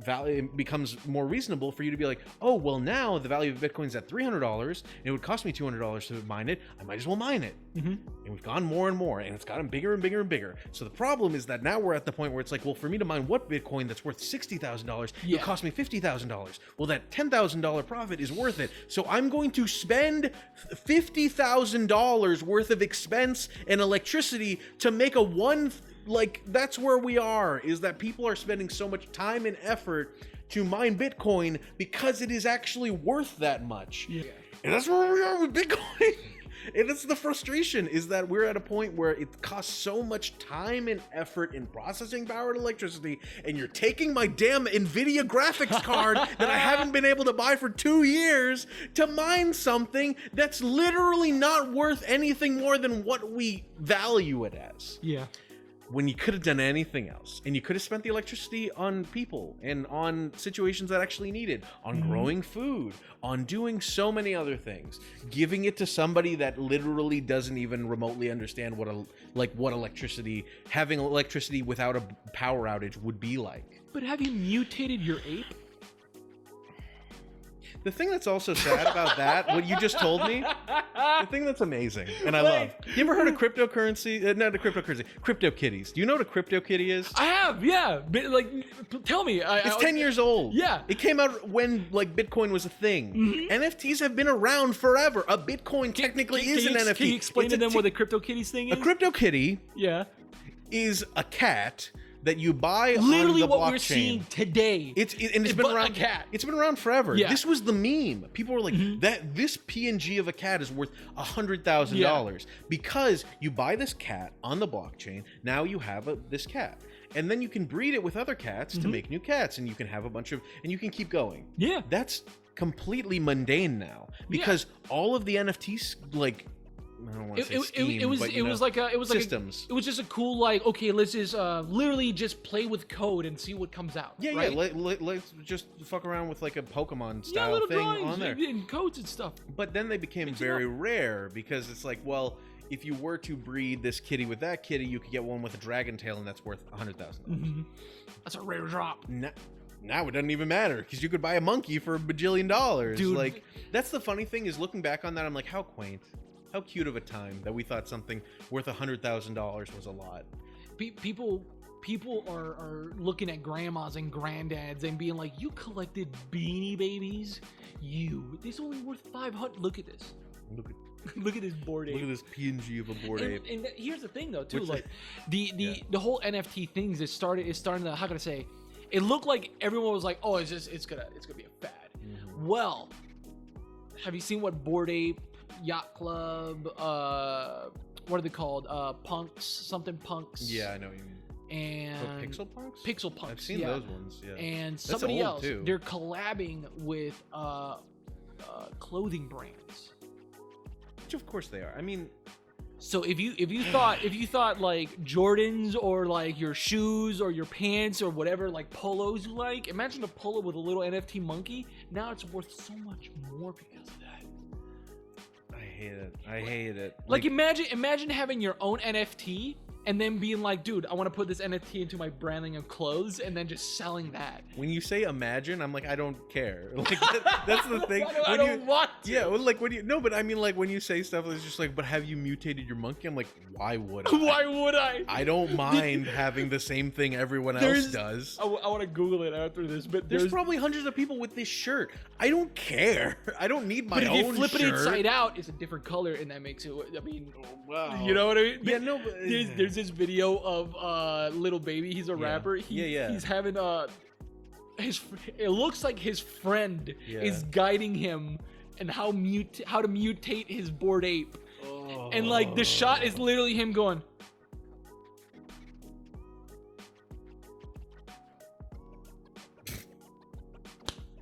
it becomes more reasonable for you to be like, oh, well, now the value of Bitcoin's at $300 and it would cost me $200 to mine it. I might as well mine it. And we've gone more and more, and it's gotten bigger and bigger and bigger. So the problem is that now we're at the point where it's like, well, for me to mine what Bitcoin that's worth $60,000, it would cost me $50,000. Well, that $10,000 profit is worth it. So I'm going to spend $50,000 worth of expense and electricity to make a one. Like, that's where we are, is that people are spending so much time and effort to mine Bitcoin because it is actually worth that much. And that's where we are with Bitcoin. And it's the frustration, is that we're at a point where it costs so much time and effort in processing power and electricity, and you're taking my damn NVIDIA graphics card that I haven't been able to buy for 2 years to mine something that's literally not worth anything more than what we value it as. When you could have done anything else, and you could have spent the electricity on people and on situations that actually needed, on growing food, on doing so many other things, giving it to somebody that literally doesn't even remotely understand what having electricity without a power outage would be like. But have you mutated your ape? The thing that's also sad about that, what you just told me, the thing that's amazing and I love. You ever heard of cryptocurrency? Not the cryptocurrency, crypto kitties. Do you know what a crypto kitty is? I have, yeah. But, like, tell me. It's 10 years old. Yeah. It came out when, like, Bitcoin was a thing. NFTs have been around forever. A Bitcoin technically is an NFT. Can you explain to them what a crypto kitties thing is? A crypto kitty is a cat that you buy literally on the blockchain. What we're seeing today. It's been around. A cat. It's been around forever. Yeah. This was the meme. People were like, that this PNG of a cat is worth $100,000 because you buy this cat on the blockchain. Now you have this cat, and then you can breed it with other cats to make new cats, and you can have a bunch of, and you can keep going. Yeah, that's completely mundane now because all of the NFTs, like, I don't want to say scheme, it was like systems. It was just a cool, like, okay, let's just literally just play with code and see what comes out. Yeah, right? Let's just fuck around with like a Pokemon style little thing drawings on there and codes and stuff. But then they became very rare because it's like, well, if you were to breed this kitty with that kitty, you could get one with a dragon tail, and that's worth $100,000. That's a rare drop. Now it doesn't even matter because you could buy a monkey for $1 bajillion. Dude, like, that's the funny thing, is looking back on that, I'm like, how quaint. How cute of a time that we thought something worth $100,000 was a lot. People are looking at grandmas and granddads and being like, you collected Beanie Babies? This is only worth $500. Look at this. Look at this bored ape. Look at this PNG of a bored ape. And here's the thing, though, too. Like, the whole NFT things is starting to, how can I say, it looked like everyone was like, oh, it's gonna be a fad. Well, have you seen what Bored Ape, Yacht Club, what are they called? Punks. Yeah, I know what you mean. And Pixel Punks? Pixel Punks. I've seen those ones, yeah. And that's somebody else, too. They're collabing with clothing brands. Which of course they are. I mean, so if you thought like Jordans or like your shoes or your pants or whatever, like polos you like, imagine a polo with a little NFT monkey. Now it's worth so much more because of that. I hate it. Like imagine having your own NFT and then being like, dude, I want to put this NFT into my branding of clothes, and then just selling that. When you say imagine, I'm like, I don't care. Like that's the thing. I don't want to. Yeah, well, like but I mean, like when you say stuff, it's just like, but have you mutated your monkey? I'm like, why would I? Why would I? I don't mind having the same thing everyone else does. I want to Google it after this, but there's probably hundreds of people with this shirt. I don't care. I don't need my own shirt. But if you flip it inside out, it's a different color, and that makes it. I mean, wow. You know what I mean? Yeah, no. But there's this video of Little Baby. He's a rapper. He's having it looks like his friend is guiding him and how to mutate his Bored Ape. And like the shot is literally him going.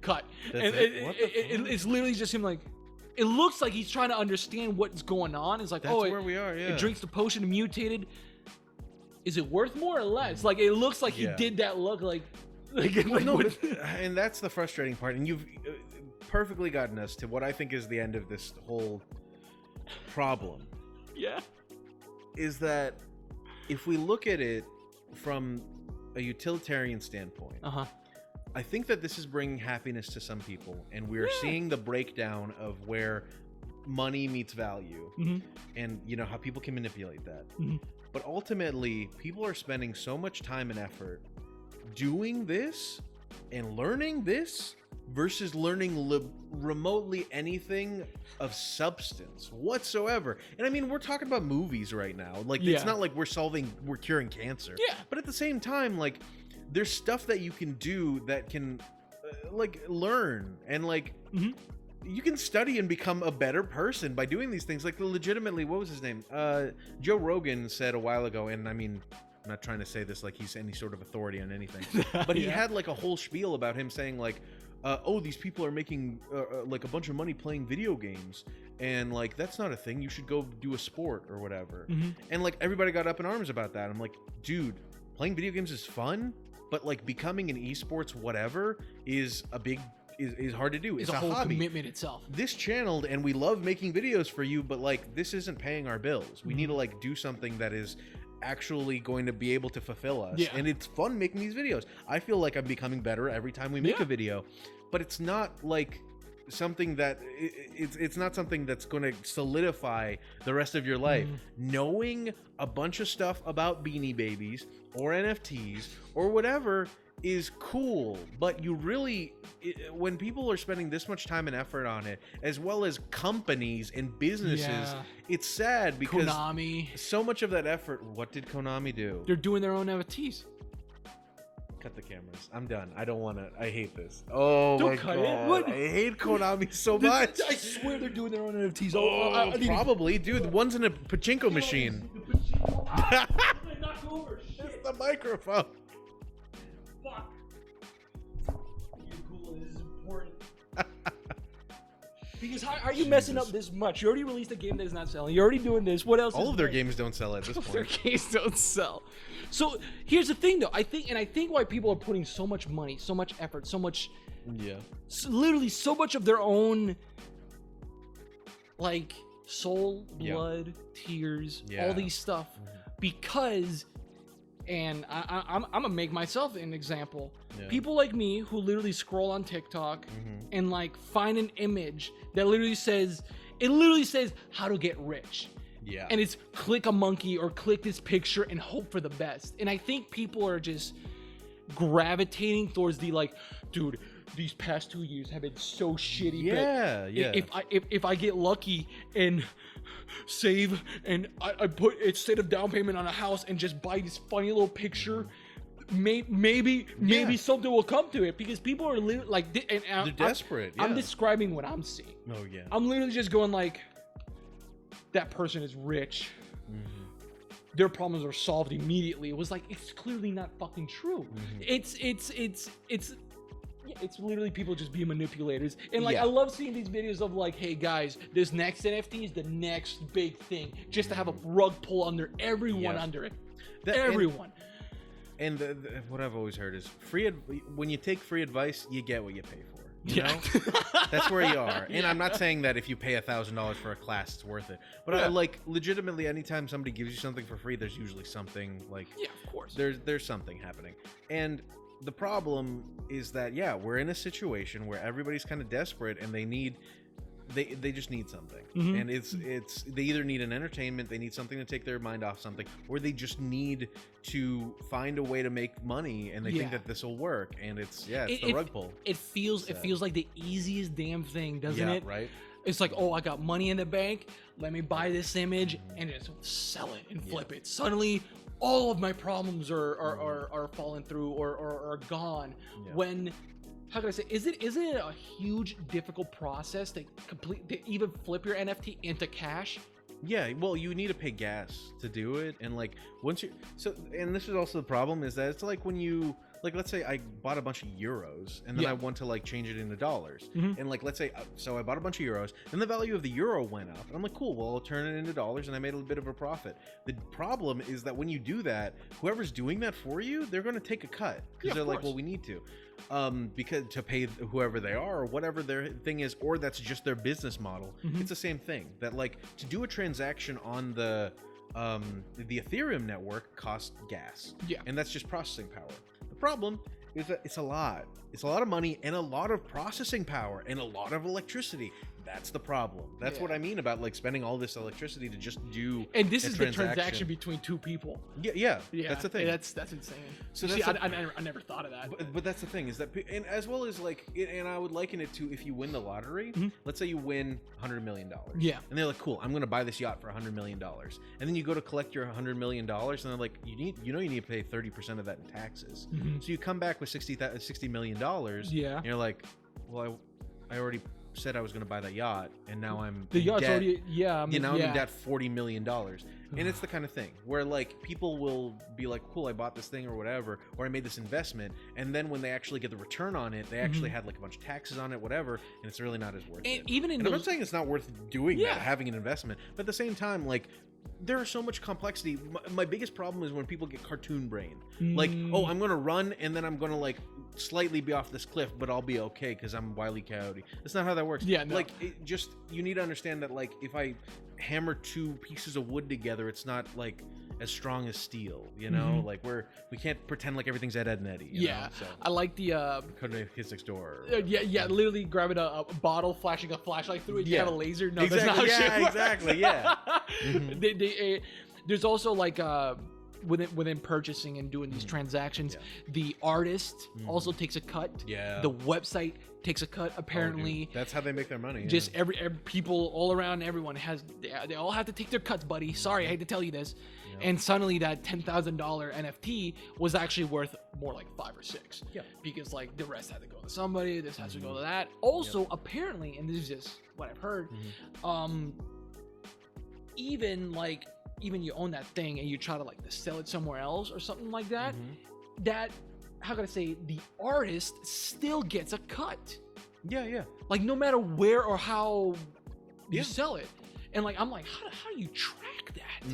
Cut. And it's literally just him like. It looks like he's trying to understand what's going on. It's like, that's where we are. Yeah. It drinks the potion, mutated. is it worth more or less? Like, it looks like he did that look and that's the frustrating part. And you've perfectly gotten us to what I think is the end of this whole problem. Yeah. Is that if we look at it from a utilitarian standpoint, I think that this is bringing happiness to some people, and we're seeing the breakdown of where money meets value, and you know how people can manipulate that. But ultimately, people are spending so much time and effort doing this and learning this versus learning remotely anything of substance whatsoever. And I mean, we're talking about movies right now. Like, it's not like we're curing cancer. Yeah. But at the same time, like, there's stuff that you can do that can, like, learn and, like, you can study and become a better person by doing these things. Like, legitimately, what was his name? Joe Rogan said a while ago, and I mean, I'm not trying to say this like he's any sort of authority on anything, but he had like a whole spiel about him saying like, oh, these people are making like a bunch of money playing video games, and like that's not a thing. You should go do a sport or whatever. And like everybody got up in arms about that. I'm like, dude, playing video games is fun, but like becoming an esports whatever is hard to do. It's a whole hobby. Commitment itself. This channeled, and we love making videos for you, but like this isn't paying our bills. We need to like do something that is actually going to be able to fulfill us. And it's fun making these videos. I feel like I'm becoming better every time we make a video, but it's not like something that it's not something that's going to solidify the rest of your life. Knowing a bunch of stuff about Beanie Babies or NFTs or whatever is cool, but you really, when people are spending this much time and effort on it, as well as companies and businesses, it's sad because Konami, so much of that effort. What did Konami do? They're doing their own NFTs. Cut the cameras. I'm done. I don't want to. I hate this. Oh don't my cut god! It. What? I hate Konami so much. I swear they're doing their own NFTs. Probably, dude. The one's in a pachinko machine. Knock over. Shit. It's the microphone. Fuck. You're cool. This is important. Because how are you messing up this much? You already released a game that is not selling. You're already doing this. What else? All of their games don't sell at this point. Their games don't sell. So here's the thing, though. I think why people are putting so much money, so much effort, so much, literally so much of their own, like soul, blood, tears, all these stuff, because. And I'm gonna make myself an example. People like me who literally scroll on TikTok and like find an image that literally says how to get rich. And it's click a monkey or click this picture and hope for the best. And I think people are just gravitating towards the like, dude, these past 2 years have been so shitty. If I get lucky and save and I put instead of down payment on a house and just buy this funny little picture, maybe something will come to it, because people are like, they're desperate. I'm describing what I'm seeing. I'm literally just going like, that person is rich. Their problems are solved immediately. It was like, it's clearly not fucking true. It's literally people just being manipulators. And like, I love seeing these videos of like, hey guys, this next NFT is the next big thing, just to have a rug pull under everyone under it. Everyone. And what I've always heard is when you take free advice, you get what you pay for. You know? That's where you are. And I'm not saying that if you pay $1,000 for a class, it's worth it. But I like, legitimately, anytime somebody gives you something for free, there's usually something like, of course. There's something happening. And the problem is that, we're in a situation where everybody's kind of desperate and they just need something. And it's they either need an entertainment, they need something to take their mind off something, or they just need to find a way to make money, and they think that this will work. And it's the rug pull. It feels like the easiest damn thing, doesn't it? Right. It's like, oh, I got money in the bank, let me buy this image and just sell it and flip it. Suddenly all of my problems are falling through or are gone. When, how can I say, isn't it a huge difficult process to even flip your NFT into cash? Yeah, well, you need to pay gas to do it, and like once you and this is also the problem, is that it's like when you like let's say I bought a bunch of euros and then I want to like change it into dollars. And like let's say so I bought a bunch of euros, then the value of the euro went up. And I'm like, cool, well I'll turn it into dollars and I made a bit of a profit. The problem is that when you do that, whoever's doing that for you, they're going to take a cut because they're like, well, we need to. Because to pay whoever they are or whatever their thing is, or that's just their business model. It's the same thing. That like to do a transaction on the Ethereum network costs gas. And that's just processing power. The problem is that it's a lot of money and a lot of processing power and a lot of electricity. That's the problem. That's what I mean about like spending all this electricity to just do. And this is the transaction between two people. Yeah. That's the thing. That's insane. So I never thought of that. But that's the thing is that, and as well as like, and I would liken it to if you win the lottery. Let's say you win $100 million. And they're like, cool, I'm going to buy this yacht for $100 million. And then you go to collect your $100 million, and they're like, you need to pay 30% of that in taxes. So you come back with $60 million. And you're like, well, I already said I was going to buy that yacht, and now I'm the yacht's debt. already I'm in debt $40 million. And it's the kind of thing where like people will be like, cool, I bought this thing or whatever, or I made this investment, and then when they actually get the return on it, they actually had like a bunch of taxes on it, whatever, and it's really not as worth it. Even I'm not saying it's not worth doing that, having an investment, but at the same time, like there is so much complexity. My biggest problem is when people get cartoon brain. Like, oh, I'm going to run and then I'm going to like slightly be off this cliff, but I'll be okay because I'm Wile E. Coyote. That's not how that works. Like, you need to understand that like if I hammer two pieces of wood together, it's not like as strong as steel, you know? Like we can't pretend like everything's Ed, Ed and Eddie. You know? So, I like the Code Name Kids Next Door. Literally grabbing a bottle, flashing a flashlight through it. You have a laser. No, exactly. That's not how shit works. There's also like within purchasing and doing these transactions, the artist also takes a cut. The website takes a cut. Apparently, that's how they make their money. Just every people all around, everyone they all have to take their cuts, buddy. Sorry, I hate to tell you this. And suddenly that $10,000 NFT was actually worth more like 5 or 6. Because like the rest had to go to somebody. This has to go to that. Also, apparently, and this is just what I've heard, even you own that thing and you try to like to sell it somewhere else or something like that, that, how can I say, the artist still gets a cut. Like no matter where or how you sell it. And like, I'm like, how do you track that?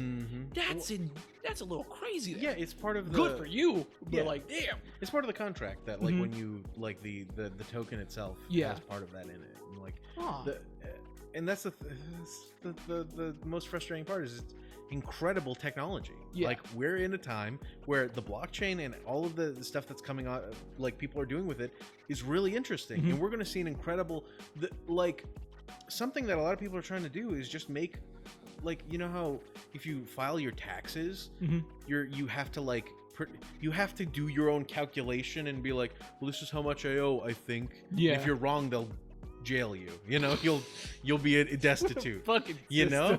That's a little crazy. There. It's part of the... Good for you. But like, damn. It's part of the contract that like when you, like the token itself has part of that in it. And like, and that's the most frustrating part is it's incredible technology. Like we're in a time where the blockchain and all of the stuff that's coming out, like people are doing with it, is really interesting. And we're going to see an incredible, like something that a lot of people are trying to do is just make, like, you know how if you file your taxes, you have to like you have to do your own calculation and be like, well, this is how much I owe, I think. If you're wrong, they'll jail you. You know, you'll be destitute. Fucking you know?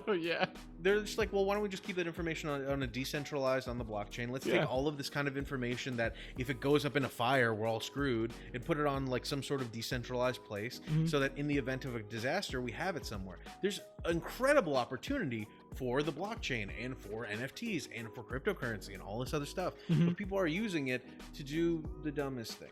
They're just like, well, why don't we just keep that information on a decentralized on the blockchain? Let's take all of this kind of information that if it goes up in a fire, we're all screwed, and put it on like some sort of decentralized place so that in the event of a disaster, we have it somewhere. There's incredible opportunity for the blockchain and for NFTs and for cryptocurrency and all this other stuff. But people are using it to do the dumbest thing.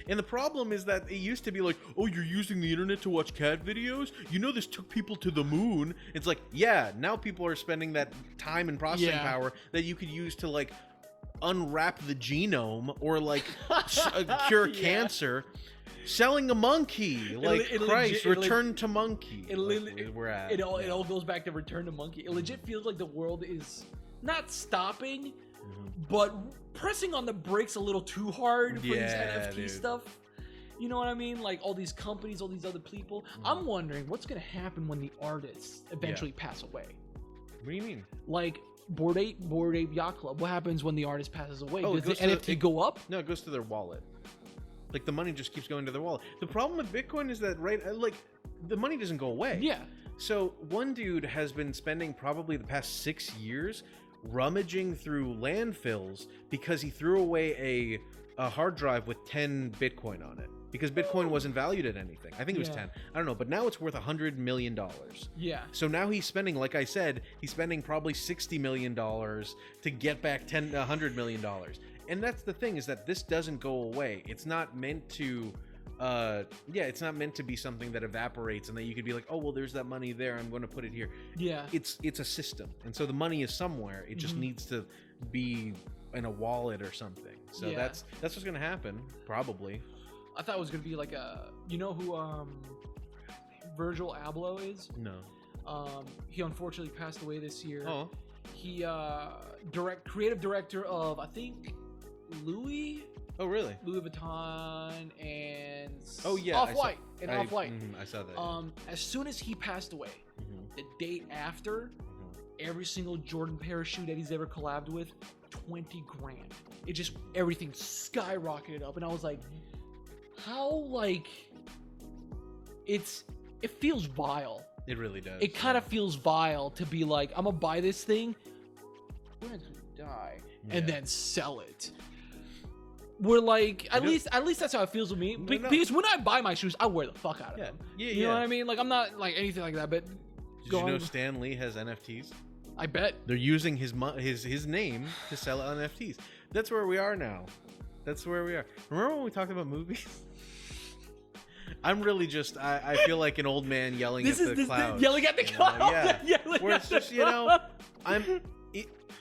And the problem is that it used to be like, oh, you're using the internet to watch cat videos? You know this took people to the moon. It's like, yeah, now people are spending that time and processing power that you could use to like unwrap the genome or like cure cancer. Selling a monkey, like Christ, return to monkey. It all goes back to return to monkey. It legit feels like the world is not stopping, but pressing on the brakes a little too hard for these NFT stuff. You know what I mean? Like all these companies, all these other people. I'm wondering what's gonna happen when the artists eventually pass away. What do you mean? Like Bored Ape Yacht Club. What happens when the artist passes away? Does the NFT go up? No, it goes to their wallet. Like the money just keeps going to their wallet. The problem with Bitcoin is that like the money doesn't go away. So one dude has been spending probably the past 6 years rummaging through landfills because he threw away a hard drive with 10 Bitcoin on it because Bitcoin wasn't valued at anything. I think it was 10. I don't know, but now it's worth $100 million. Yeah. So now he's spending, like I said, he's spending probably $60 million to get back $100 million. And that's the thing, is that this doesn't go away. It's not meant to it's not meant to be something that evaporates and that you could be like, oh well, there's that money there, I'm going to put it here. It's a system, and so the money is somewhere. It just needs to be in a wallet or something. So that's what's going to happen, probably. I thought it was going to be like you know who Virgil Abloh is? No. He unfortunately passed away this year. Oh. He creative director of, I think, Louis. Oh, really? Louis Vuitton and Off-White. Off-White. I saw that. As soon as he passed away, the day after, every single Jordan parachute that he's ever collabed with, 20 grand. It just, everything skyrocketed up, and I was like, how, like, it feels vile. It really does. It kind of feels vile to be like, I'm gonna buy this thing when it's gonna die and then sell it. We're like, at least that's how it feels with me. Because when I buy my shoes, I wear the fuck out of them. You know what I mean? Like, I'm not like anything like that. But did you know Stan Lee has NFTs? I bet they're using his name to sell NFTs. That's where we are now. That's where we are. Remember when we talked about movies? I'm really just, I feel like an old man yelling at the clouds. Yelling at the clouds. Where it's just,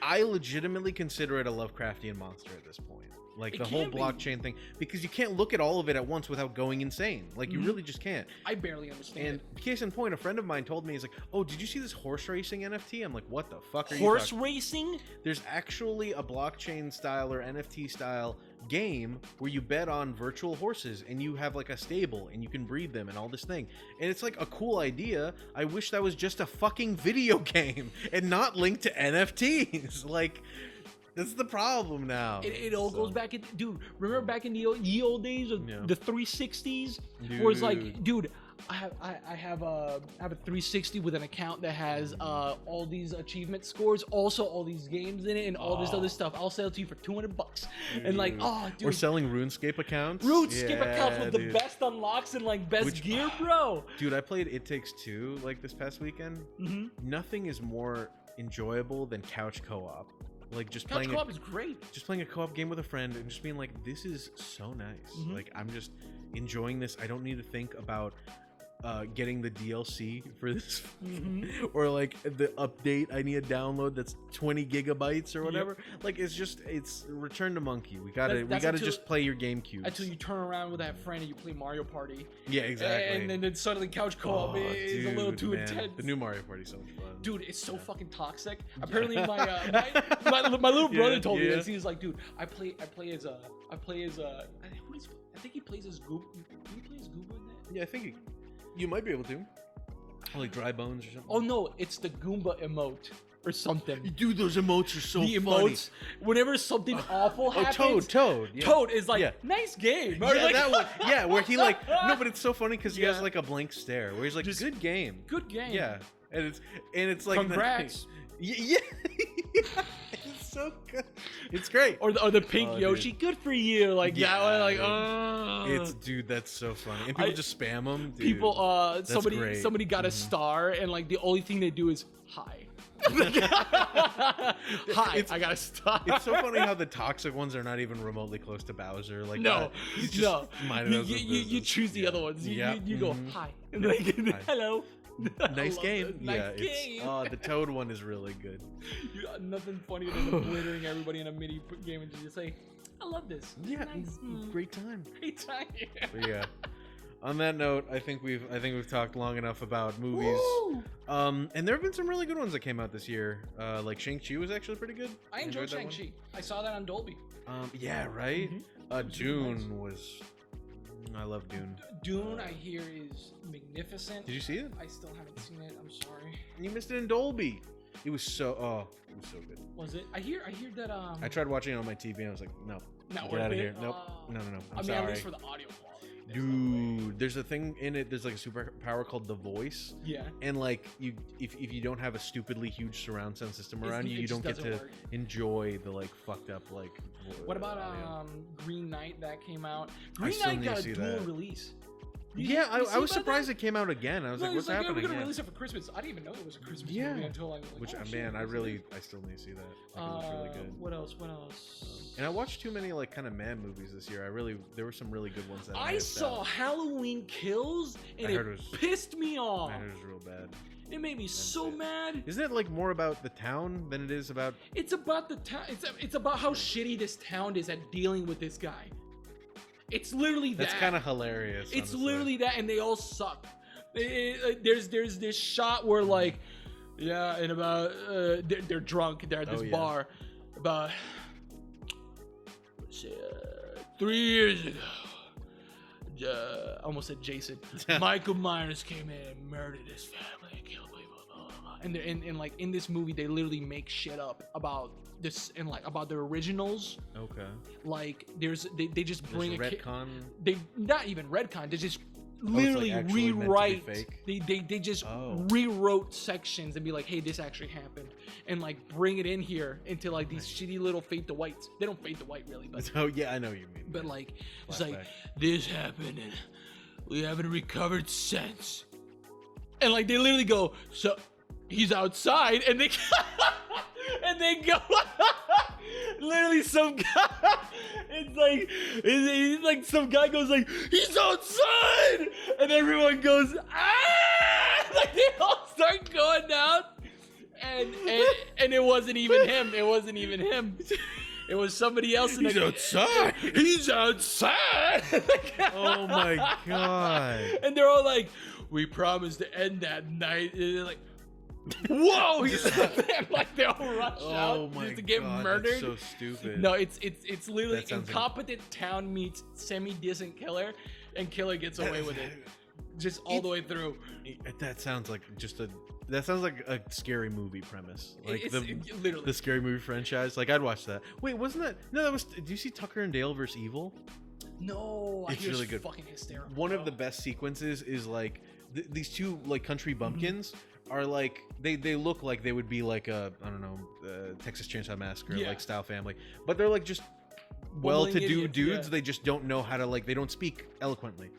I legitimately consider it a Lovecraftian monster at this point. Like the whole blockchain thing, because you can't look at all of it at once without going insane. Like you really just can't. I barely understand. And case in point, a friend of mine told me, he's like, "Oh, did you see this horse racing NFT?" I'm like, "What the fuck are you talking?" Horse racing? There's actually a blockchain style or NFT style game where you bet on virtual horses and you have like a stable and you can breed them and all this thing. And it's like a cool idea. I wish that was just a fucking video game and not linked to NFTs. Like, that's the problem now. It all goes back in, dude. Remember back in the old days of the 360s, where it's like, dude, I have a 360 with an account that has all these achievement scores, also all these games in it, and all this other stuff. I'll sell it to you for $200, and like, dude, we're selling RuneScape accounts. Accounts with the best unlocks and like best gear, bro. Dude, I played It Takes Two like this past weekend. Nothing is more enjoyable than couch co-op. Like just playing co-op is great. Just playing a co-op game with a friend and just being like, this is so nice. Like, I'm just enjoying this. I don't need to think about getting the DLC for this or like the update I need to download that's 20 gigabytes or whatever. Like, it's return to monkey. We gotta just play your GameCube until you turn around with that friend and you play Mario Party. Yeah, exactly. And then suddenly couch co-op is a little too intense. The new Mario Party is so much fun. Dude, it's so fucking toxic. Apparently my little brother told me this. He's like, dude, I play as I think he plays as Goomba. Do you play as Goomba in that? Yeah, I think you might be able to. Like Dry Bones or something. Oh no, it's the Goomba emote or something. Dude, those emotes are so funny. The emotes, whenever something awful happens. Toad. Yeah. Toad is like, nice game. Yeah, like, that one. Yeah, where he like, no, but it's so funny because he has like a blank stare where he's like, just, good game. Good game. Yeah, and it's like, congrats. Yeah. It's so good. It's great. Or the pink Yoshi, dude. Good for you. Like that one, like, dude, that's so funny. And people just spam them. Dude. People, somebody got a star, and like the only thing they do is hi. Hi, I got a star. It's so funny how the toxic ones are not even remotely close to Bowser. Like, you choose the other ones. You go hi. Like, hello. Nice game. Nice game. The Toad one is really good. Nothing funnier than obliterating everybody in a mini game and just say, I love this. Yeah, nice. Great time. Great time. But yeah. On that note, I think we've talked long enough about movies. Woo! And there have been some really good ones that came out this year. Like Shang-Chi was actually pretty good. I enjoyed Shang-Chi. I saw that on Dolby. Yeah, right. Dune was. I love Dune. Dune, I hear, is magnificent. Did you see it? I still haven't seen it. I'm sorry. You missed it in Dolby. It was so good. Was it? I hear that. I tried watching it on my TV and I was like, no, not get out of it? here. Nope. No. I'm sorry. At least for the audio quality. Dude, there's a thing in it. There's like a superpower called the Voice. Yeah. And like if you don't have a stupidly huge surround sound system around you, you don't get to enjoy the like fucked up like. What about Green Knight that came out? Green Knight got a dual release. Yeah, I was surprised it came out again. I was like, what's happening? We're gonna release it for Christmas. I didn't even know it was a Christmas movie until I was like, which man, I still need to see that. Like, it was really good. What else? And I watched too many like kind of man movies this year. There were some really good ones that I saw Halloween Kills and it pissed me off. I heard it was real bad. It made me so mad. Isn't it like more about the town than it is about? It's about the town. It's about how shitty this town is at dealing with this guy. It's literally that. That's kind of hilarious. It's honestly. Literally that, and they all suck. There's this shot where like, yeah, and about they're drunk. They're at this bar. About 3 years ago, I almost said Jason. Michael Myers came in and murdered his family and killed people. And like in this movie, they literally make shit up about this and like about the originals. Okay. Like they just bring a retcon. They not even retcon. They just literally rewrite. They just rewrote sections and be like, hey, this actually happened, and like bring it in here into like these shitty little fade to whites. They don't fade to white really, but oh yeah, I know what you mean. But like it's like this happened and we haven't recovered since, and like they literally go, so he's outside, and they and they go literally some guy. It's like some guy goes like, he's outside, and everyone goes like they all start going out, and it wasn't even him. It wasn't even him. It was somebody else. He's outside. He's outside. Oh my god! And they're all like, we promised to end that night. And they're like, whoa! Like they all rush out just to get murdered. That's so stupid. No, it's literally incompetent town meets semi-decent killer, and killer gets away with it, just all the way through. That sounds like a scary movie premise, like literally the scary movie franchise. Like I'd watch that. Wait, wasn't that? No, that was. Did you see Tucker and Dale vs. Evil? No, it's really good. Fucking hysterical. One of the best sequences is like these two like country bumpkins. Are like they look like they would be like a I don't know Texas Chainsaw Massacre like style family, but they're like just well-to-do dudes. They just don't know how to like they don't speak eloquently.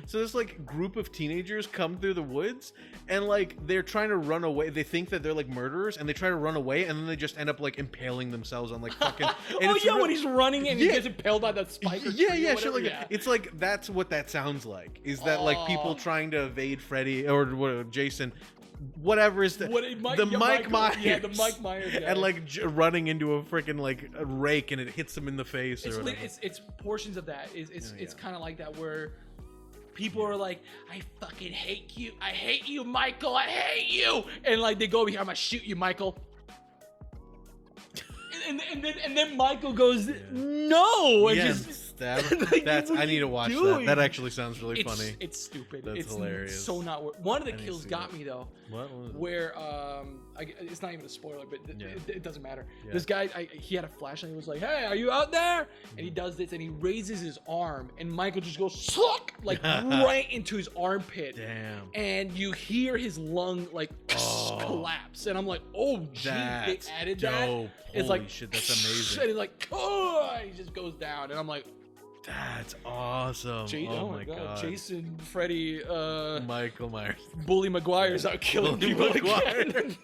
So this like group of teenagers come through the woods and like they're trying to run away. They think that they're like murderers and they try to run away and then they just end up like impaling themselves on like fucking. When he's running and he gets impaled by that spike. Shit like it's like that's what that sounds like. Is that like people trying to evade Freddy or Jason? Whatever is the Mike Myers, the Mike Myers guy. And like running into a freaking like a rake and it hits him in the face. It's portions of that. It's kind of like that where people are like, I fucking hate you. I hate you, Michael. I hate you. And like they go over here, I'm gonna shoot you, Michael. And then Michael goes, no, and just. Like, I need to watch that. That actually sounds really funny. It's stupid. That's hilarious. So not one of the kills got me though. What was it? Where it's not even a spoiler, but it doesn't matter. This guy, he had a flashlight. He was like, "Hey, are you out there?" And he does this, and he raises his arm, and Michael just goes sluck like right into his armpit. Damn. And you hear his lung like collapse, and I'm like, "Oh, gee, they added that." It's like, shit, that's amazing. And he's like, "Oh!" He just goes down, and I'm like. That's awesome. Oh my god. Jason, Freddy, Michael Myers. Bully McGuire's out killing people again.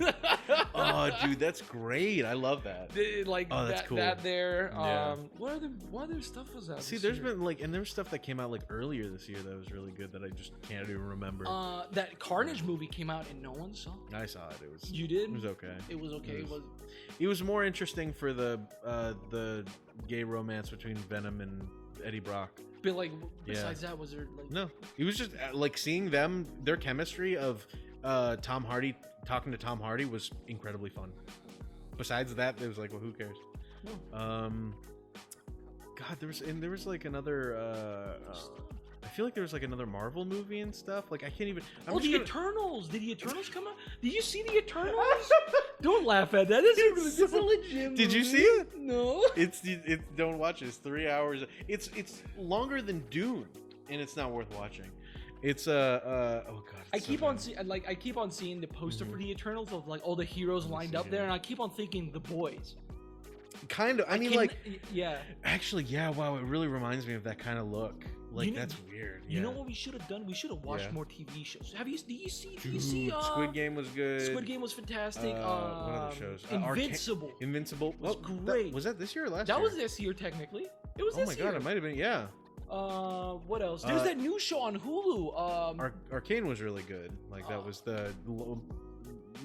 Oh, dude, that's great. I love that. That's cool. That there. Yeah. What other stuff was out? See, there's been like, and there was stuff that came out like earlier this year that was really good that I just can't even remember. That Carnage movie came out and no one saw. I saw it. It was. You did? It was okay. It was okay. It was more interesting for the gay romance between Venom and Eddie Brock. But like besides that, was there like no? It was just like seeing their chemistry of Tom Hardy talking to Tom Hardy was incredibly fun. Besides that, it was like, well, who cares? God, there was like another I feel like there was like another Marvel movie and stuff. Like I can't even. Eternals! Did the Eternals come out? Did you see the Eternals? Don't laugh at that. This is a legit. Did you see it? No. It's don't watch it. It's 3 hours. It's longer than Dune, and it's not worth watching. It's oh god. I keep on seeing the poster for the Eternals of like all the heroes lined up there, and I keep on thinking The Boys. Kind of. I mean, yeah. Actually, yeah. Wow, it really reminds me of that kind of look. Like that's weird. You know what we should have done? We should have watched more TV shows. Do you see? Squid Game was good. Squid Game was fantastic. What other shows? Invincible. Invincible was great. Was that this year or last year? That was this year technically. It was. Oh my god, it might have been. Yeah. What else? There's that new show on Hulu. Arcane was really good. Like that was the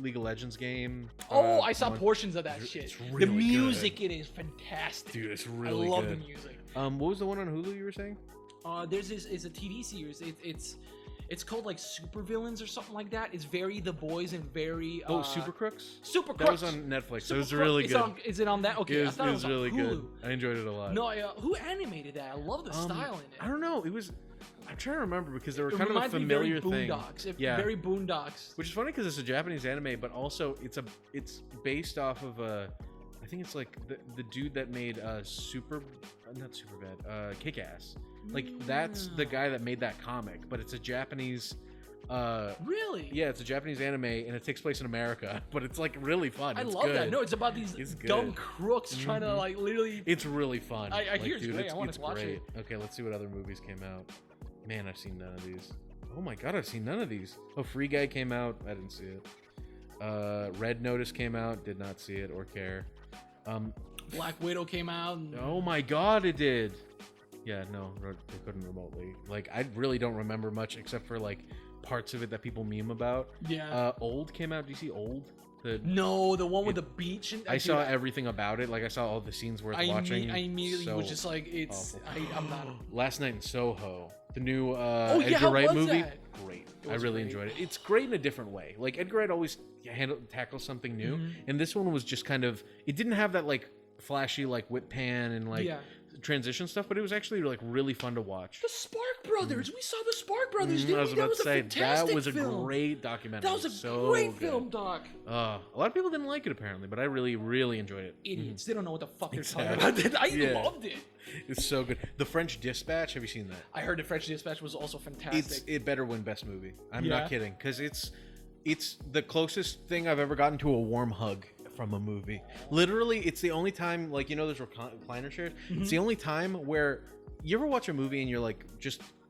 League of Legends game. I saw portions of that shit. Really the music in it is fantastic. Dude, it's really good. I love the music. What was the one on Hulu you were saying? There's this. It's a TV series. It's called like Super Villains or something like that. It's very The Boys and very. Super Crooks. Super Crooks. That was on Netflix. It was really good. Is it on that? Okay, it was really good. I enjoyed it a lot. No, who animated that? I love the style in it. I don't know. It was. I'm trying to remember because they were kind of a familiar thing. Very Boondocks. Which is funny because it's a Japanese anime, but also it's based off of I think it's like the dude that made not Superbad, Kick-Ass. Like that's the guy that made that comic, but it's a Japanese. Really? Yeah, it's a Japanese anime and it takes place in America, but it's like really fun. I love that. No, it's about these dumb crooks trying to like literally. It's really fun. I hear it's great. I want to watch it. Okay, let's see what other movies came out. Man, I've seen none of these. Oh my god, I've seen none of these. Oh, Free Guy came out. I didn't see it. Red Notice came out. Did not see it or care. Black Widow came out. Oh my god, it did. Yeah, no, they couldn't remotely. Like, I really don't remember much except for like parts of it that people meme about. Yeah. Old came out. Do you see Old? No, the one with the beach. I saw everything about it. Like I saw all the scenes worth watching. I immediately was just like, it's. I'm not. Last Night in Soho, the new Edgar Wright movie. That? Great. I really enjoyed it. It's great in a different way. Like Edgar Wright always tackles something new, and this one was just kind of. It didn't have that like flashy like whip pan and like. Transition stuff, but it was actually like really fun to watch. The Spark Brothers. We saw the Spark Brothers. I was about to say that was a film. Great documentary. That was a great film, Doc. A lot of people didn't like it apparently, but I really, really enjoyed it. Idiots. They don't know what the fuck they're talking about. I loved it. It's so good. The French Dispatch. Have you seen that? I heard The French Dispatch was also fantastic. It better win Best Movie. I'm not kidding, because it's the closest thing I've ever gotten to a warm hug from a movie. Literally, it's the only time, like, you know, there's recliner chairs. It's the only time where you ever watch a movie and you're like,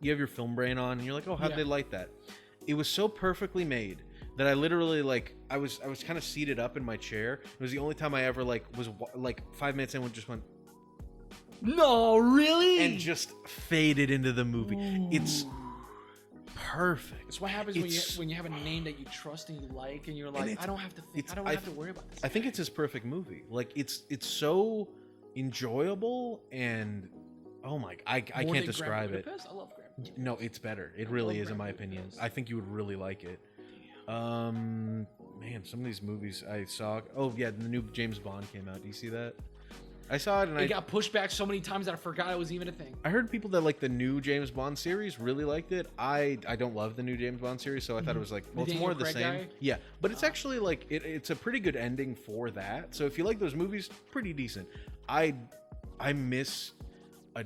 you have your film brain on and you're like, oh, how'd they light that? It was so perfectly made that I literally like, I was kind of seated up in my chair. It was the only time I ever like was like 5 minutes in and just went, no, really? And just faded into the movie. Ooh. It's perfect. It's what happens when you have a name that you trust and you like, and you're like, I don't have to think. I don't have to worry about this. I think it's his perfect movie. Like it's so enjoyable, and oh my, I can't describe it. I love Grand Budapest. No, it's better. It really is, in my opinion. I think you would really like it. Man, some of these movies I saw. Oh yeah, the new James Bond came out. Do you see that? I saw it and it got pushed back so many times that I forgot it was even a thing. I heard people that like the new James Bond series really liked it. I don't love the new James Bond series, so I thought it was like, well, it's more of the same. Guy? Yeah, but it's actually like it's a pretty good ending for that. So if you like those movies, pretty decent. I miss a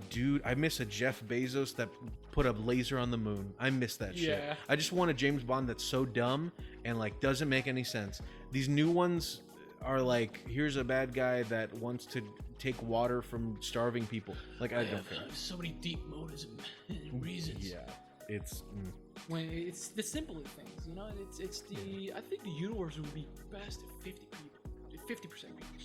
dude. I miss a Jeff Bezos that put a laser on the moon. I miss that shit. I just want a James Bond that's so dumb and like doesn't make any sense. These new ones are like, here's a bad guy that wants to take water from starving people. Like, I don't care. So many deep motives and reasons. Yeah, it's when it's the simpler things, you know. It's the I think the universe would be best if 50% people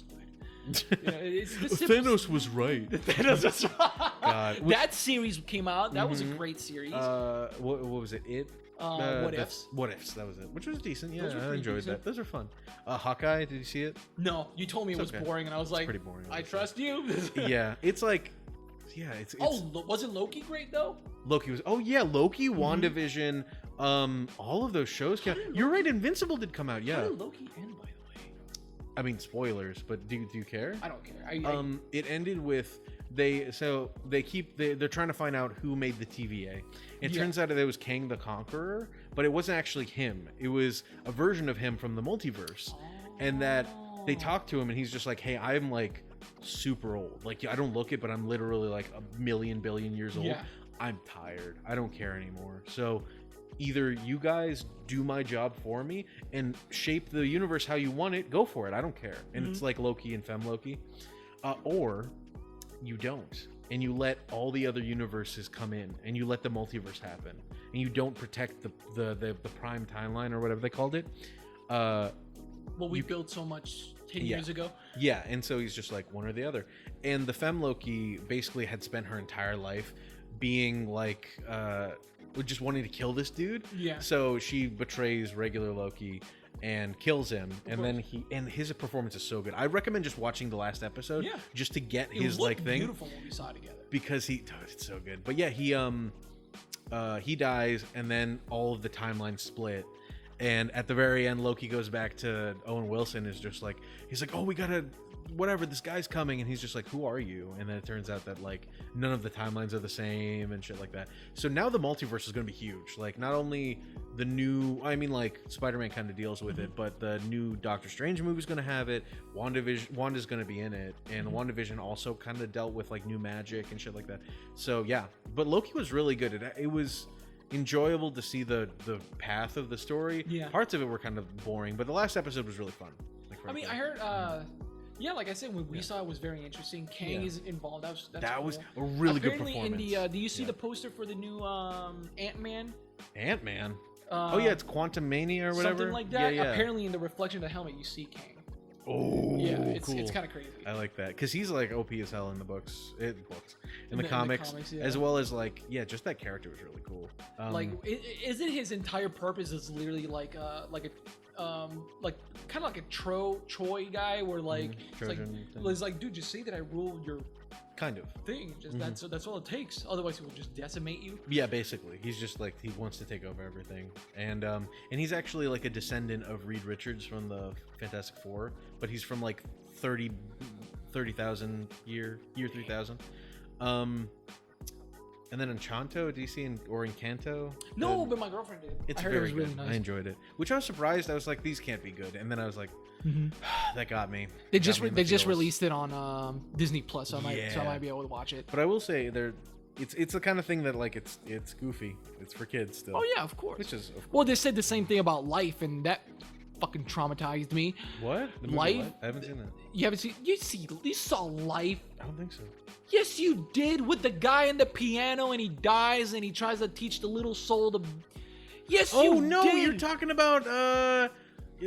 died. You know, it's the Thanos was right. Thanos was right. God. That series came out. That was a great series. What was it? What Ifs? What Ifs, that was it. Which was decent. Yeah, I enjoyed that. Those are fun. Hawkeye, did you see it? No, you told me it was boring, and I was like, pretty boring. I trust you. Yeah, it's like, it's wasn't Loki great though? Loki was. Oh yeah, Loki, WandaVision, all of those shows. You're right. Invincible did come out. Yeah. How did Loki end, by the way? I mean, spoilers, but do you care? I don't care. It ended with. They're trying to find out who made the TVA. It turns out that it was Kang the Conqueror, but it wasn't actually him. It was a version of him from the multiverse. And that they talked to him and he's just like, hey, I'm like super old. Like, I don't look it, but I'm literally like a million billion years old. I'm tired. I don't care anymore. So either you guys do my job for me and shape the universe how you want it, go for it. I don't care. And it's like Loki and Femme Loki. Or you don't. And you let all the other universes come in, and you let the multiverse happen, and you don't protect the prime timeline or whatever they called it. What we built so much 10 years ago. Yeah, and so he's just like one or the other. And the Femme Loki basically had spent her entire life being like just wanting to kill this dude. Yeah. So she betrays regular Loki and kills him, and then his performance is so good. I recommend just watching the last episode just to get his like thing. Beautiful when we saw it together. Because it's so good. But yeah, he dies, and then all of the timelines split. And at the very end, Loki goes back to Owen Wilson. Is just like, he's like, oh, we gotta, whatever, this guy's coming. And he's just like, who are you? And then it turns out that like none of the timelines are the same and shit like that. So now the multiverse is gonna be huge. Like not only the new, I mean like Spider-Man kind of deals with it, but the new Doctor Strange movie's gonna have it. Wanda's gonna be in it, and WandaVision also kind of dealt with like new magic and shit like that. So yeah, but Loki was really good. It was enjoyable to see the path of the story. Yeah. Parts of it were kind of boring, but the last episode was really fun. Like, I mean, I heard yeah, like I said, when we saw it was very interesting. Kang is involved. That was a really good performance. Apparently in the do you see the poster for the new Ant-Man? Ant-Man? Oh yeah, it's Quantum Mania or whatever. Something like that. Yeah. Apparently in the reflection of the helmet you see Kang. Oh, yeah, it's cool. It's kind of crazy. I like that because he's like OP as hell in the books, in the comics, as well as like just that character was really cool. Like, isn't his entire purpose is literally like kind of like a Troy guy, where like it's like, dude, just say that I rule your kind of thing. Just that's all it takes. Otherwise, he will just decimate you. Yeah, basically, he's just like he wants to take over everything, and he's actually like a descendant of Reed Richards from the Fantastic Four, but he's from like 30,000 year 3000. And then Enchanto, DC or Encanto? No, but my girlfriend did. It's very good. Really nice. I enjoyed it, which I was surprised. I was like, these can't be good, and then I was like, that got me. They just released it on Disney Plus, so I might be able to watch it. But I will say it's the kind of thing that like it's goofy. It's for kids still. Oh yeah, of course. Which is well, they said the same thing about Life, and that fucking traumatized me. What? The movie Life? I haven't seen that. You haven't seen? You saw Life? I don't think so. Yes, you did, with the guy in the piano, and he dies, and he tries to teach the little soul to. Yes, you did. Oh no, you're talking about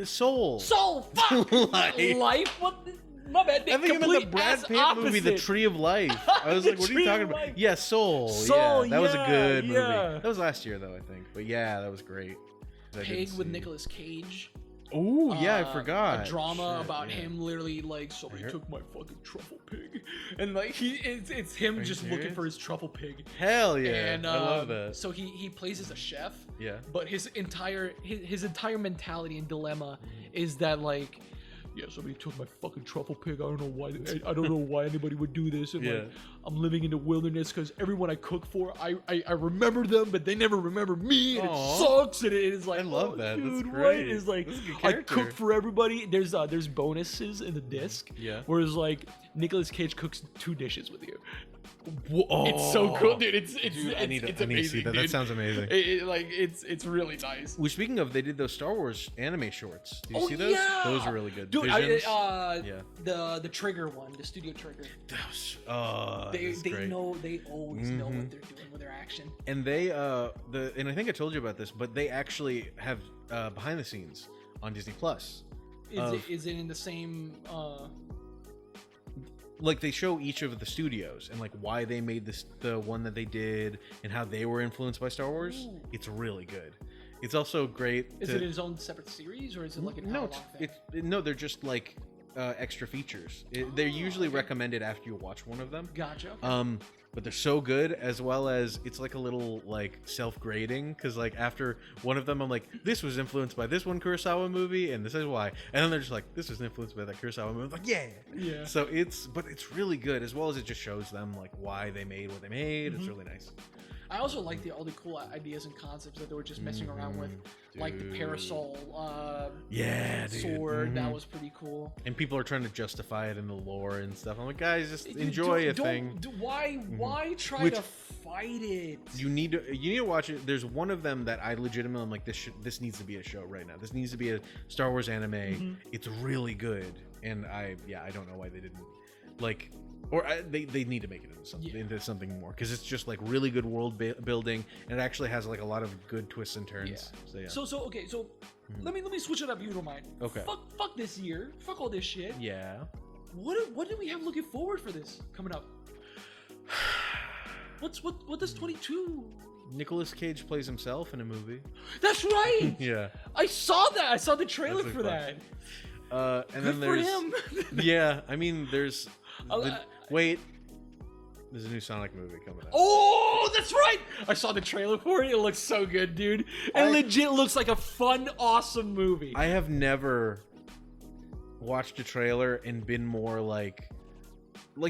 Soul. Soul. Fuck. Life. What? My bad. I think you meant the Brad Pitt movie, The Tree of Life. I was like, what are you talking about? Yeah, Soul. Yeah, that was a good movie. That was last year though, I think. But yeah, that was great. Pig with Nicolas Cage. Oh yeah, I forgot. A drama about him literally like, somebody took my fucking truffle pig, and like it's him just looking for his truffle pig. Hell yeah, and I love that. So he plays as a chef. Yeah. But his entire mentality and dilemma is that like, yeah, somebody took my fucking truffle pig. I don't know why. I don't know why anybody would do this. And like, I'm living in the wilderness because everyone I cook for, I remember them, but they never remember me. And it sucks. And it is like, I love that. Dude, that's great. It's like, I cook for everybody. There's bonuses in the disc. Yeah. Whereas like Nicolas Cage cooks 2 dishes with you. Whoa. It's so cool, dude. It's I need to see that. Dude. That sounds amazing. It's really nice. Well, speaking of, they did those Star Wars anime shorts. Do you see those? Yeah. Those are really good. Dude, Visions? The Trigger one, the Studio Trigger. They always know what they're doing with their action. And and I think I told you about this, but they actually have behind the scenes on Disney Plus. Is it in the same? Like they show each of the studios and like why they made the one that they did and how they were influenced by Star Wars. Ooh. It's really good. It's also great. Is it its own separate series, or is it like an hour-long thing? No, they're just like extra features. They're usually recommended after you watch one of them. Gotcha. Okay. But they're so good, as well as it's like a little like self-grading, because like after one of them I'm like, this was influenced by this one Kurosawa movie and this is why, and then they're just like, this was influenced by that Kurosawa movie. I'm like, yeah. So it's really good, as well as it just shows them like why they made what they made. It's really nice. I also like all the cool ideas and concepts that they were just messing around with, like the parasol, sword. That was pretty cool. And people are trying to justify it in the lore and stuff. I'm like, guys, just enjoy a thing. Why try to fight it? You need to watch it. There's one of them that I legitimately am like, this needs to be a show right now. This needs to be a Star Wars anime. It's really good, and I don't know why they didn't like. Or they need to make it into something more, because it's just like really good world building, and it actually has like a lot of good twists and turns. So okay. Let me switch it up, if you don't mind. Okay. Fuck this year. Fuck all this shit. Yeah. What do we have looking forward for this coming up? What does 22? Nicolas Cage plays himself in a movie. That's right. Yeah. I saw that. I saw the trailer for that. And then there's him. Yeah. I mean, there's. Wait, there's a new Sonic movie coming out. Oh, that's right! I saw the trailer for it. It looks so good, dude. It legit looks like a fun, awesome movie. I have never watched a trailer and been more like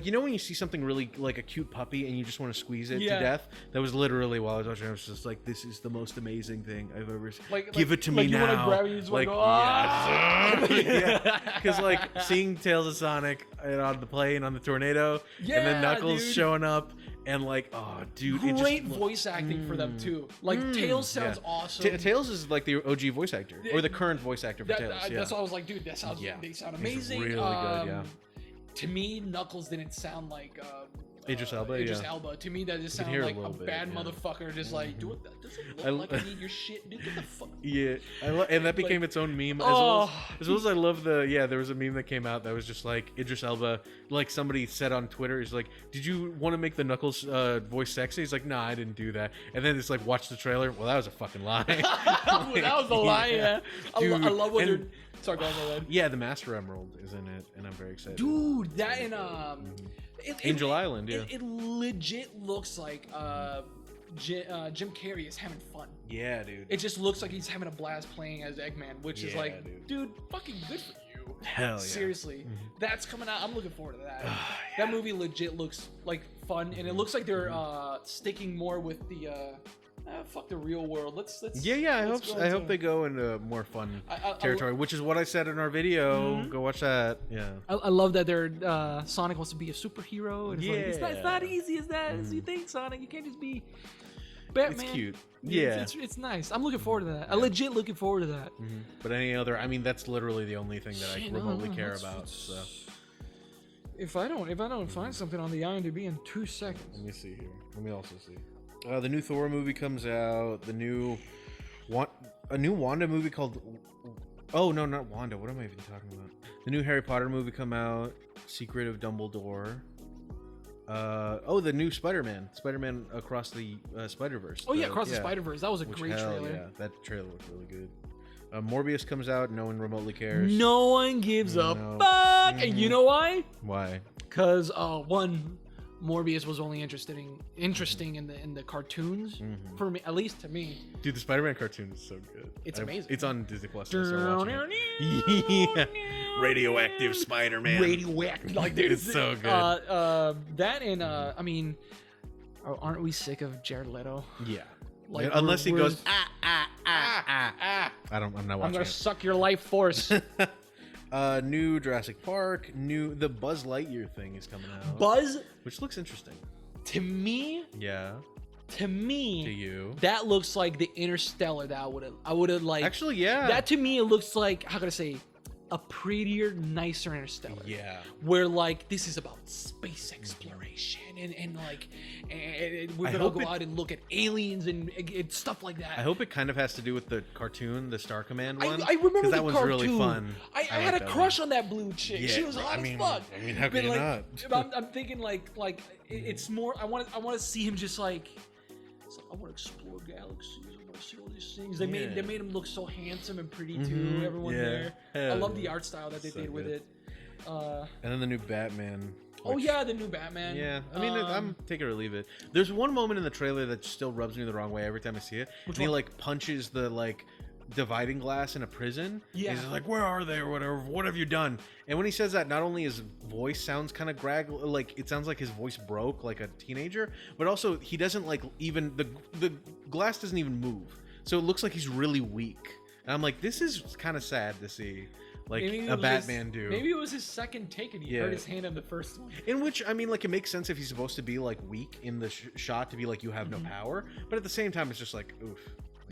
you know when you see something really like a cute puppy and you just want to squeeze it to death? That was literally while I was watching. I was just like, this is the most amazing thing I've ever seen. Give it to me now. You want to grab it, you just want to go, yeah. Because like seeing Tales of Sonic on the plane on the tornado, and then Knuckles showing up, and like, oh, dude, great voice acting for them too. Like Tails sounds awesome. Tails is like the OG voice actor, or the current voice actor for Tails. That's why I was like, dude, they sound amazing. He's really good, yeah. To me, Knuckles didn't sound like Idris Elba. Idris Elba. To me, that just sounded like a bad motherfucker. Just like, dude, that doesn't look like I need your shit, dude. Get the fuck. Yeah, and that became its own meme. As well as I love there was a meme that came out that was just like Idris Elba. Like somebody said on Twitter, he's like, "Did you want to make the Knuckles voice sexy?" He's like, "Nah, I didn't do that." And then it's like, watch the trailer. Well, that was a fucking lie. That was a lie. Yeah. Dude, I love what they're. Sorry, go ahead. Yeah, the Master Emerald is in it, and I'm very excited. Dude, that and Angel Island, yeah. It legit looks like Jim Carrey is having fun. Yeah, dude. It just looks like he's having a blast playing as Eggman, which is like, dude, fucking good for you. Hell yeah. Seriously. That's coming out. I'm looking forward to that. That movie legit looks like fun, and it looks like they're sticking more with the fuck the real world. Let's I hope they go into more fun territory, which is what I said in our video. Go watch that. Yeah. I love that they're Sonic wants to be a superhero, and it's not easy as that as you think, Sonic. You can't just be Batman. It's cute. Yeah. It's nice. I'm looking forward to that. I'm legit looking forward to that. But any other, I mean, that's literally the only thing that I remotely care about. So if I don't find something on the IMDb in 2 seconds. Let me see here. Let me also see. The new Thor movie comes out. A new Wanda movie called. Oh no, not Wanda. What am I even talking about? The new Harry Potter movie come out. Secret of Dumbledore. The new Spider-Man Across the Spider-Verse. Oh yeah, Across the Spider-Verse. That was a great trailer. Yeah, that trailer looked really good. Morbius comes out. No one remotely cares. No one gives a fuck. And you know why? Why? Because one. Morbius was only interesting in the cartoons for me, at least to me. Dude, the Spider-Man cartoon is so good. It's amazing. It's on Disney Plus. Radioactive Spider-Man. Radioactive, like dude, it's so good. That and I mean, aren't we sick of Jared Leto? Yeah. Like unless he goes I'm not watching. I'm gonna suck your life force. New Jurassic Park, the Buzz Lightyear thing is coming out. Buzz, which looks interesting. To me, yeah. To me, to you, that looks like the Interstellar that I would have like. Actually, yeah. That to me, it looks like, how can I say, a prettier, nicer Interstellar. Yeah. Where like this is about space exploration and we're gonna go out and look at aliens and stuff like that. I hope it kind of has to do with the cartoon, the Star Command one. I remember that was really fun. I had a crush on that blue chick. Yeah. She was hot as fuck. I mean, how can you not? I'm thinking like it's more. I want to see him just like. I want to explore galaxies. I want to see all these things. They made him look so handsome and pretty too. Everyone there. I love the art style that they did with it. And then the new Batman. The new Batman. Yeah, I mean, I'm take it or leave it. There's one moment in the trailer that still rubs me the wrong way every time I see it. He like punches the like dividing glass in a prison. Yeah. He's like, where are they or whatever? What have you done? And when he says that, not only his voice sounds kind of like it sounds like his voice broke like a teenager, but also he doesn't like even the glass doesn't even move. So it looks like he's really weak. And I'm like, this is kind of sad to see. Like a Batman do. Maybe it was his second take and he hurt his hand on the first one. In which, I mean, like, it makes sense if he's supposed to be, like, weak in the shot to be like, you have no power. But at the same time, it's just like, oof.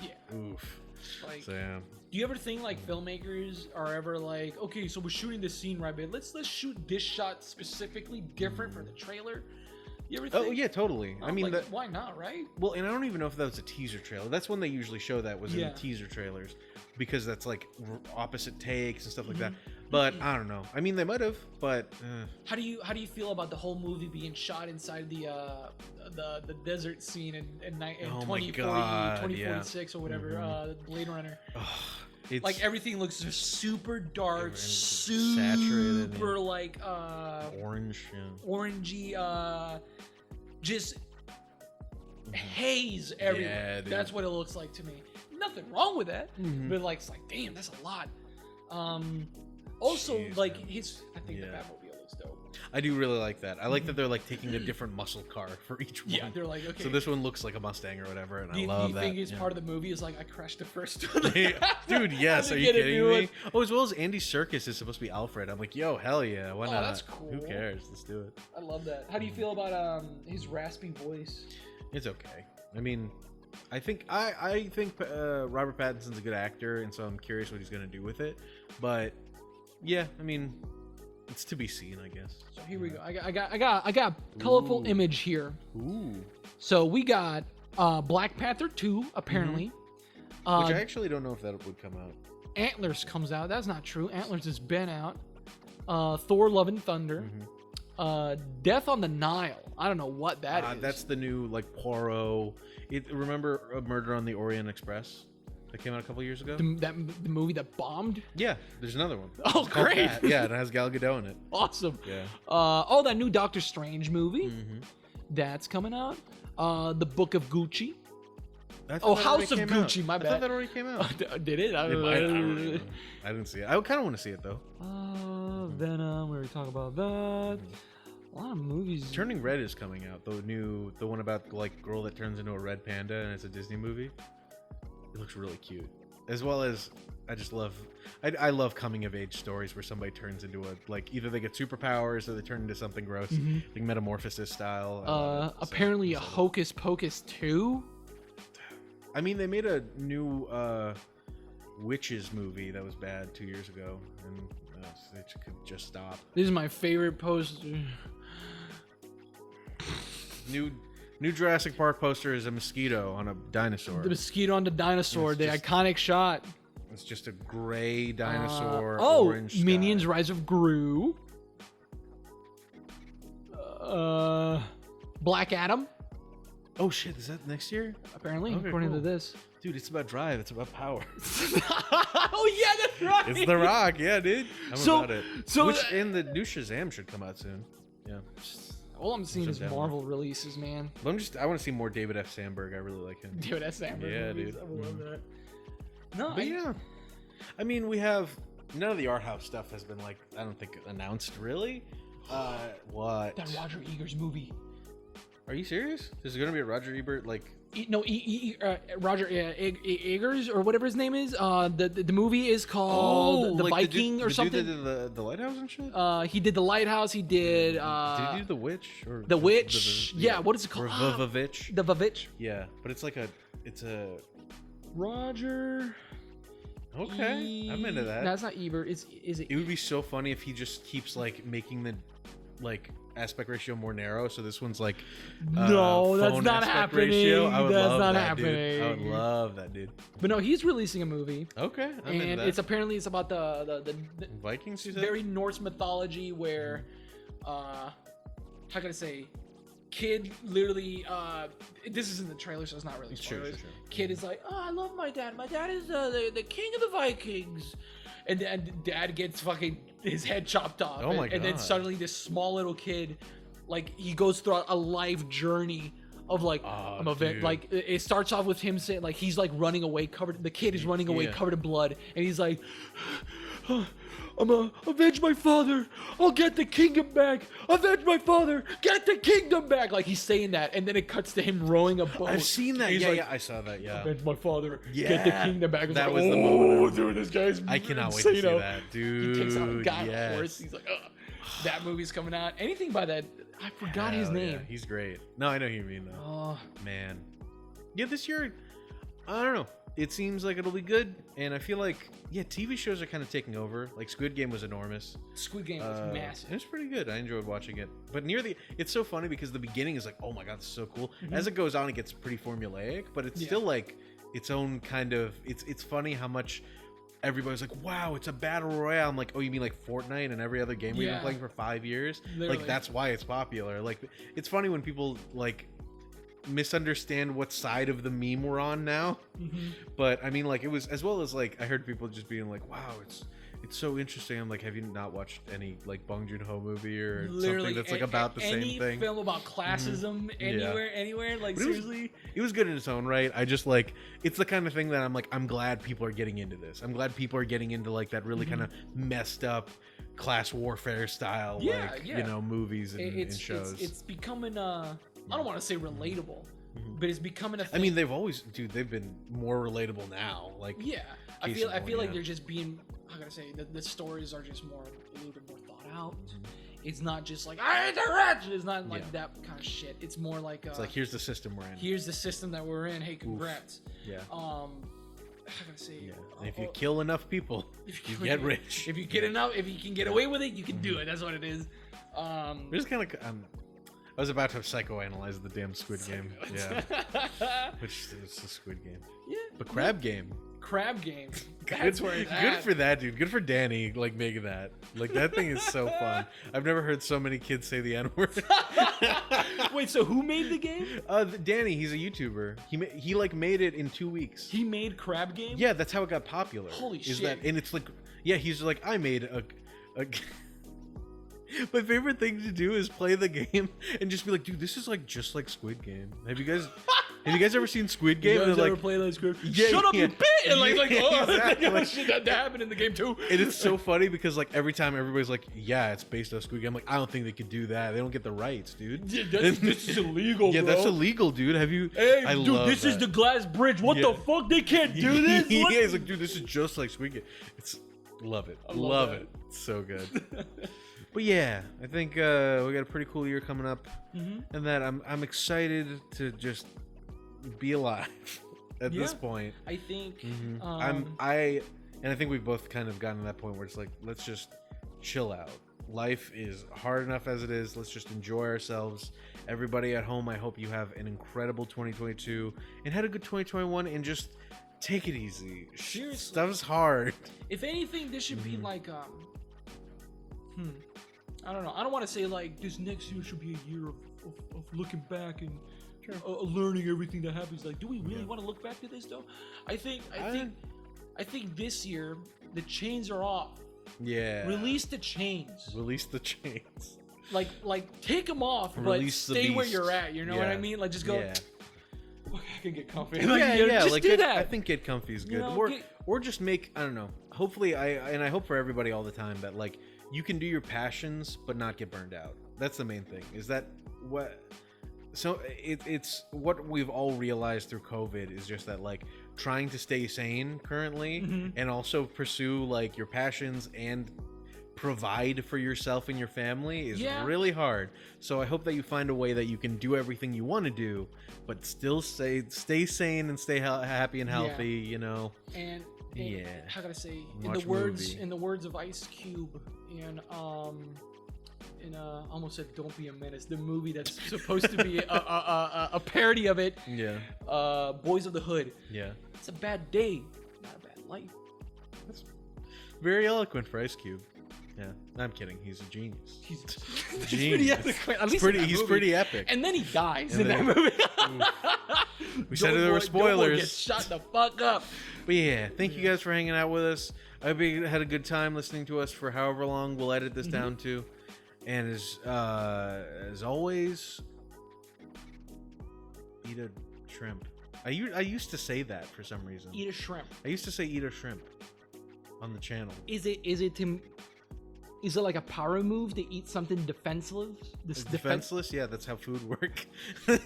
Yeah. Oof. Like, so, yeah. Do you ever think, like, filmmakers are ever like, okay, so we're shooting this scene, right, but let's shoot this shot specifically different for the trailer? You ever think? Oh, yeah, totally. I mean, like, why not, right? Well, and I don't even know if that was a teaser trailer. That's when they usually show that was in the teaser trailers. Because that's, like, opposite takes and stuff like that. But I don't know. I mean, they might have, but how do you feel about the whole movie being shot inside the desert scene in 2046 or whatever, Blade Runner? Like everything looks just super dark, super saturated, like orangey, just haze everywhere. Yeah, that's what it looks like to me. Nothing wrong with that, but like it's like, damn, that's a lot. Also, jeez, like man. I think the Batmobile looks dope. I do really like that. I like that they're like taking a different muscle car for each one. Yeah, they're like, okay. So this one looks like a Mustang or whatever, and I love that. Do you think it's part of the movie? Is like I crashed the first one. Dude, yes. Are you kidding me? Oh, as well as Andy Serkis is supposed to be Alfred. I'm like, yo, hell yeah, why not? That's cool. Who cares? Let's do it. I love that. How do you feel about his raspy voice? It's okay. I mean, I think Robert Pattinson's a good actor, and so I'm curious what he's gonna do with it. But yeah, I mean, it's to be seen, I guess. So here we go. I got colorful image here. Ooh. So we got Black Panther 2 apparently. Which I actually don't know if that would come out. Antlers comes out. That's not true. Antlers has been out. Thor: Love and Thunder. Death on the Nile. I don't know what that is. That's the new like Poirot. Remember A Murder on the Orient Express? That came out a couple years ago. The movie that bombed. Yeah, there's another one. Oh, great! Yeah, it has Gal Gadot in it. Awesome. Yeah. That new Doctor Strange movie. That's coming out. The Book of Gucci. House of Gucci. My bad. I thought that already came out. Did it? I didn't see it. I kind of want to see it though. Venom. We already talked about that. A lot of movies. Turning Red is coming out. The one about like girl that turns into a red panda, and it's a Disney movie. It looks really cute. As well as I love coming of age stories where somebody turns into either they get superpowers or they turn into something gross, like Metamorphosis style. Apparently a Hocus Pocus 2. I mean, they made a new witches movie that was bad 2 years ago, and they could just stop. This is my favorite poster. New Jurassic Park poster is a mosquito on a dinosaur. The mosquito on the dinosaur, iconic shot. It's just a gray dinosaur. Orange sky. Minions Rise of Gru. Black Adam. Oh shit, is that next year? Apparently, according to this. Dude, it's about drive. It's about power. Oh yeah, that's right. It's The Rock, yeah, dude. I'm about it. And the new Shazam should come out soon. Yeah. All I'm seeing is Marvel releases, man. But I want to see more David F. Sandberg. I really like him. David F. Sandberg. Yeah, movies. dude. I love that. No, but yeah. I mean, we have none of the art house stuff has been like I don't think announced really. What? That Roger Ebert movie. Are you serious? Is it gonna be a Roger Ebert like? Roger Eggers or whatever his name is. The movie is called The Viking or something. The dude that did the Lighthouse and shit. He did The Lighthouse. He did. Did he do The Witch or The Witch? Yeah. What is it called? Vavitch. The Vavitch. Yeah, but it's a Roger. Okay, I'm into that. No, it's not Ebert. Is it? It would be so funny if he just keeps like making the aspect ratio more narrow, so this one's like no, that's not happening. Ratio. That's not happening. Dude. I would love that, dude. But no, he's releasing a movie. Okay, and it's about the Vikings. You said? Very Norse mythology where, how can I say, kid literally. This is in the trailer, so it's not really spoilers. Sure. Kid is like, oh, I love my dad. My dad is the king of the Vikings. And dad gets fucking his head chopped off. Oh my God. And then suddenly this small little kid, like he goes through a life journey of like I'm like it starts off with him saying like he's like running away the kid is running away covered in blood, and he's like, I'm gonna avenge my father. I'll get the kingdom back. Avenge my father. Get the kingdom back. Like he's saying that, and then it cuts to him rowing a boat. I've seen that. Yeah, I saw that. Yeah. Avenge my father. Get the kingdom back. That was the moment. Oh, dude, this guy's. I cannot wait to see that, dude. He takes out a guy on a horse. He's like, that movie's coming out. Anything by that? I forgot his name. Yeah, he's great. No, I know who you mean though. Oh man. Yeah, this year, I don't know. It seems like it'll be good, and I feel like TV shows are kind of taking over. Like Squid Game was enormous. Squid Game was massive. It was pretty good. I enjoyed watching it. But it's so funny because the beginning is like, oh my god, this is so cool. Mm-hmm. As it goes on, it gets pretty formulaic, but it's still like its own kind of. It's funny how much everybody's like, wow, it's a battle royale. I'm like, oh, you mean like Fortnite and every other game we've been playing for 5 years? Literally. Like that's why it's popular. Like it's funny when people like misunderstand what side of the meme we're on now. Mm-hmm. But I mean, like it was, as well as like I heard people just being like, wow, it's so interesting. I'm like, have you not watched any like Bong Joon-ho movie or something that's like about the same thing? Any film about classism anywhere, like seriously? It was good in its own right. I just like, it's the kind of thing that I'm like, I'm glad people are getting into this. I'm glad people are getting into like that really kind of messed up class warfare style, you know, movies and shows. It's becoming I don't want to say relatable, but it's becoming a thing. I mean, they've been more relatable now. Like, I feel like they're just being, how can I say, the stories are just a little bit more thought out. Mm-hmm. It's not just like, I hate the rich. It's not like that kind of shit. It's more like, it's like, here's the system we're in. Here's the system that we're in. Hey, congrats. Oof. Yeah. How can I say? And if you kill enough people, you get rich. If you get enough, if you can get away with it, you can do it. That's what it is. Just kind of. I was about to psychoanalyze the damn Squid Game. Yeah. Which is the Squid Game. Yeah. But Crab Game. Crab Game. That's where it's at. Good for that, dude. Good for Danny, like, making that. Like, that thing is so fun. I've never heard so many kids say the N-word. Wait, so who made the game? Danny, he's a YouTuber. He like, made it in 2 weeks. He made Crab Game? Yeah, that's how it got popular. Holy shit. And it's like, he's like, I made a my favorite thing to do is play the game and just be like, dude, this is like just like Squid Game. Have you guys ever seen Squid Game? You guys ever play like Squid Game? Shut up, you bitch! And exactly. Shit that happened in the game too. And it's so funny because like every time everybody's like, yeah, it's based on Squid Game. I'm like, I don't think they could do that. They don't get the rights, dude. Yeah, this is illegal, bro. Yeah, that's illegal, dude. Have you? Hey, dude, this is the glass bridge. What the fuck? They can't do this? Yeah, he's like, dude, this is just like Squid Game. Love it. Love it. It's so good. But yeah, I think we got a pretty cool year coming up, and that I'm excited to just be alive at this point. I think I think we've both kind of gotten to that point where it's like, let's just chill out. Life is hard enough as it is. Let's just enjoy ourselves. Everybody at home, I hope you have an incredible 2022 and had a good 2021, and just take it easy. Seriously, stuff's hard. If anything, this should be like I don't know. I don't want to say like this next year should be a year of looking back and learning everything that happens. Like, do we really want to look back to this though? I think this year the chains are off. Yeah. Release the chains. Like take them off, but stay where you're at. You know what I mean? Like just go. Yeah. I can get comfy. Just like do that. I think get comfy is good. Or just make, I don't know. Hopefully, I hope for everybody all the time that like you can do your passions but not get burned out. That's the main thing. Is that what? So it's what we've all realized through COVID is just that like trying to stay sane currently and also pursue like your passions and provide for yourself and your family is really hard. So I hope that you find a way that you can do everything you want to do, but still stay sane and stay happy and healthy. You know. And how can I say? In the words of Ice Cube, and almost said "Don't Be a Menace," the movie that's supposed to be a parody of it. Yeah. Boys of the Hood. Yeah. It's a bad day, not a bad life. That's very eloquent for Ice Cube. Yeah, I'm kidding. He's a genius. He's pretty eloquent. At least he's pretty epic. And then he dies in that movie. We said there were spoilers. Get shut the fuck up. But yeah, thank you guys for hanging out with us. I hope you had a good time listening to us for however long we'll edit this down to. And as always, Eat a shrimp. I used to say that for some reason. Eat a shrimp. I used to say eat a shrimp on the channel. Is it like a power move to eat something defenseless? Defenseless? Yeah, that's how food works. Cut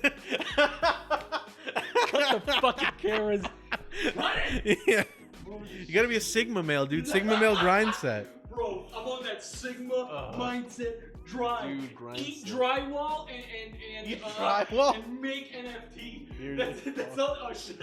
the fucking cameras. Yeah. You gotta be a Sigma male, dude. Sigma male grind set. Bro, I'm on that Sigma mindset. Eat drywall and drywall? and make NFT. That's all. Oh shit.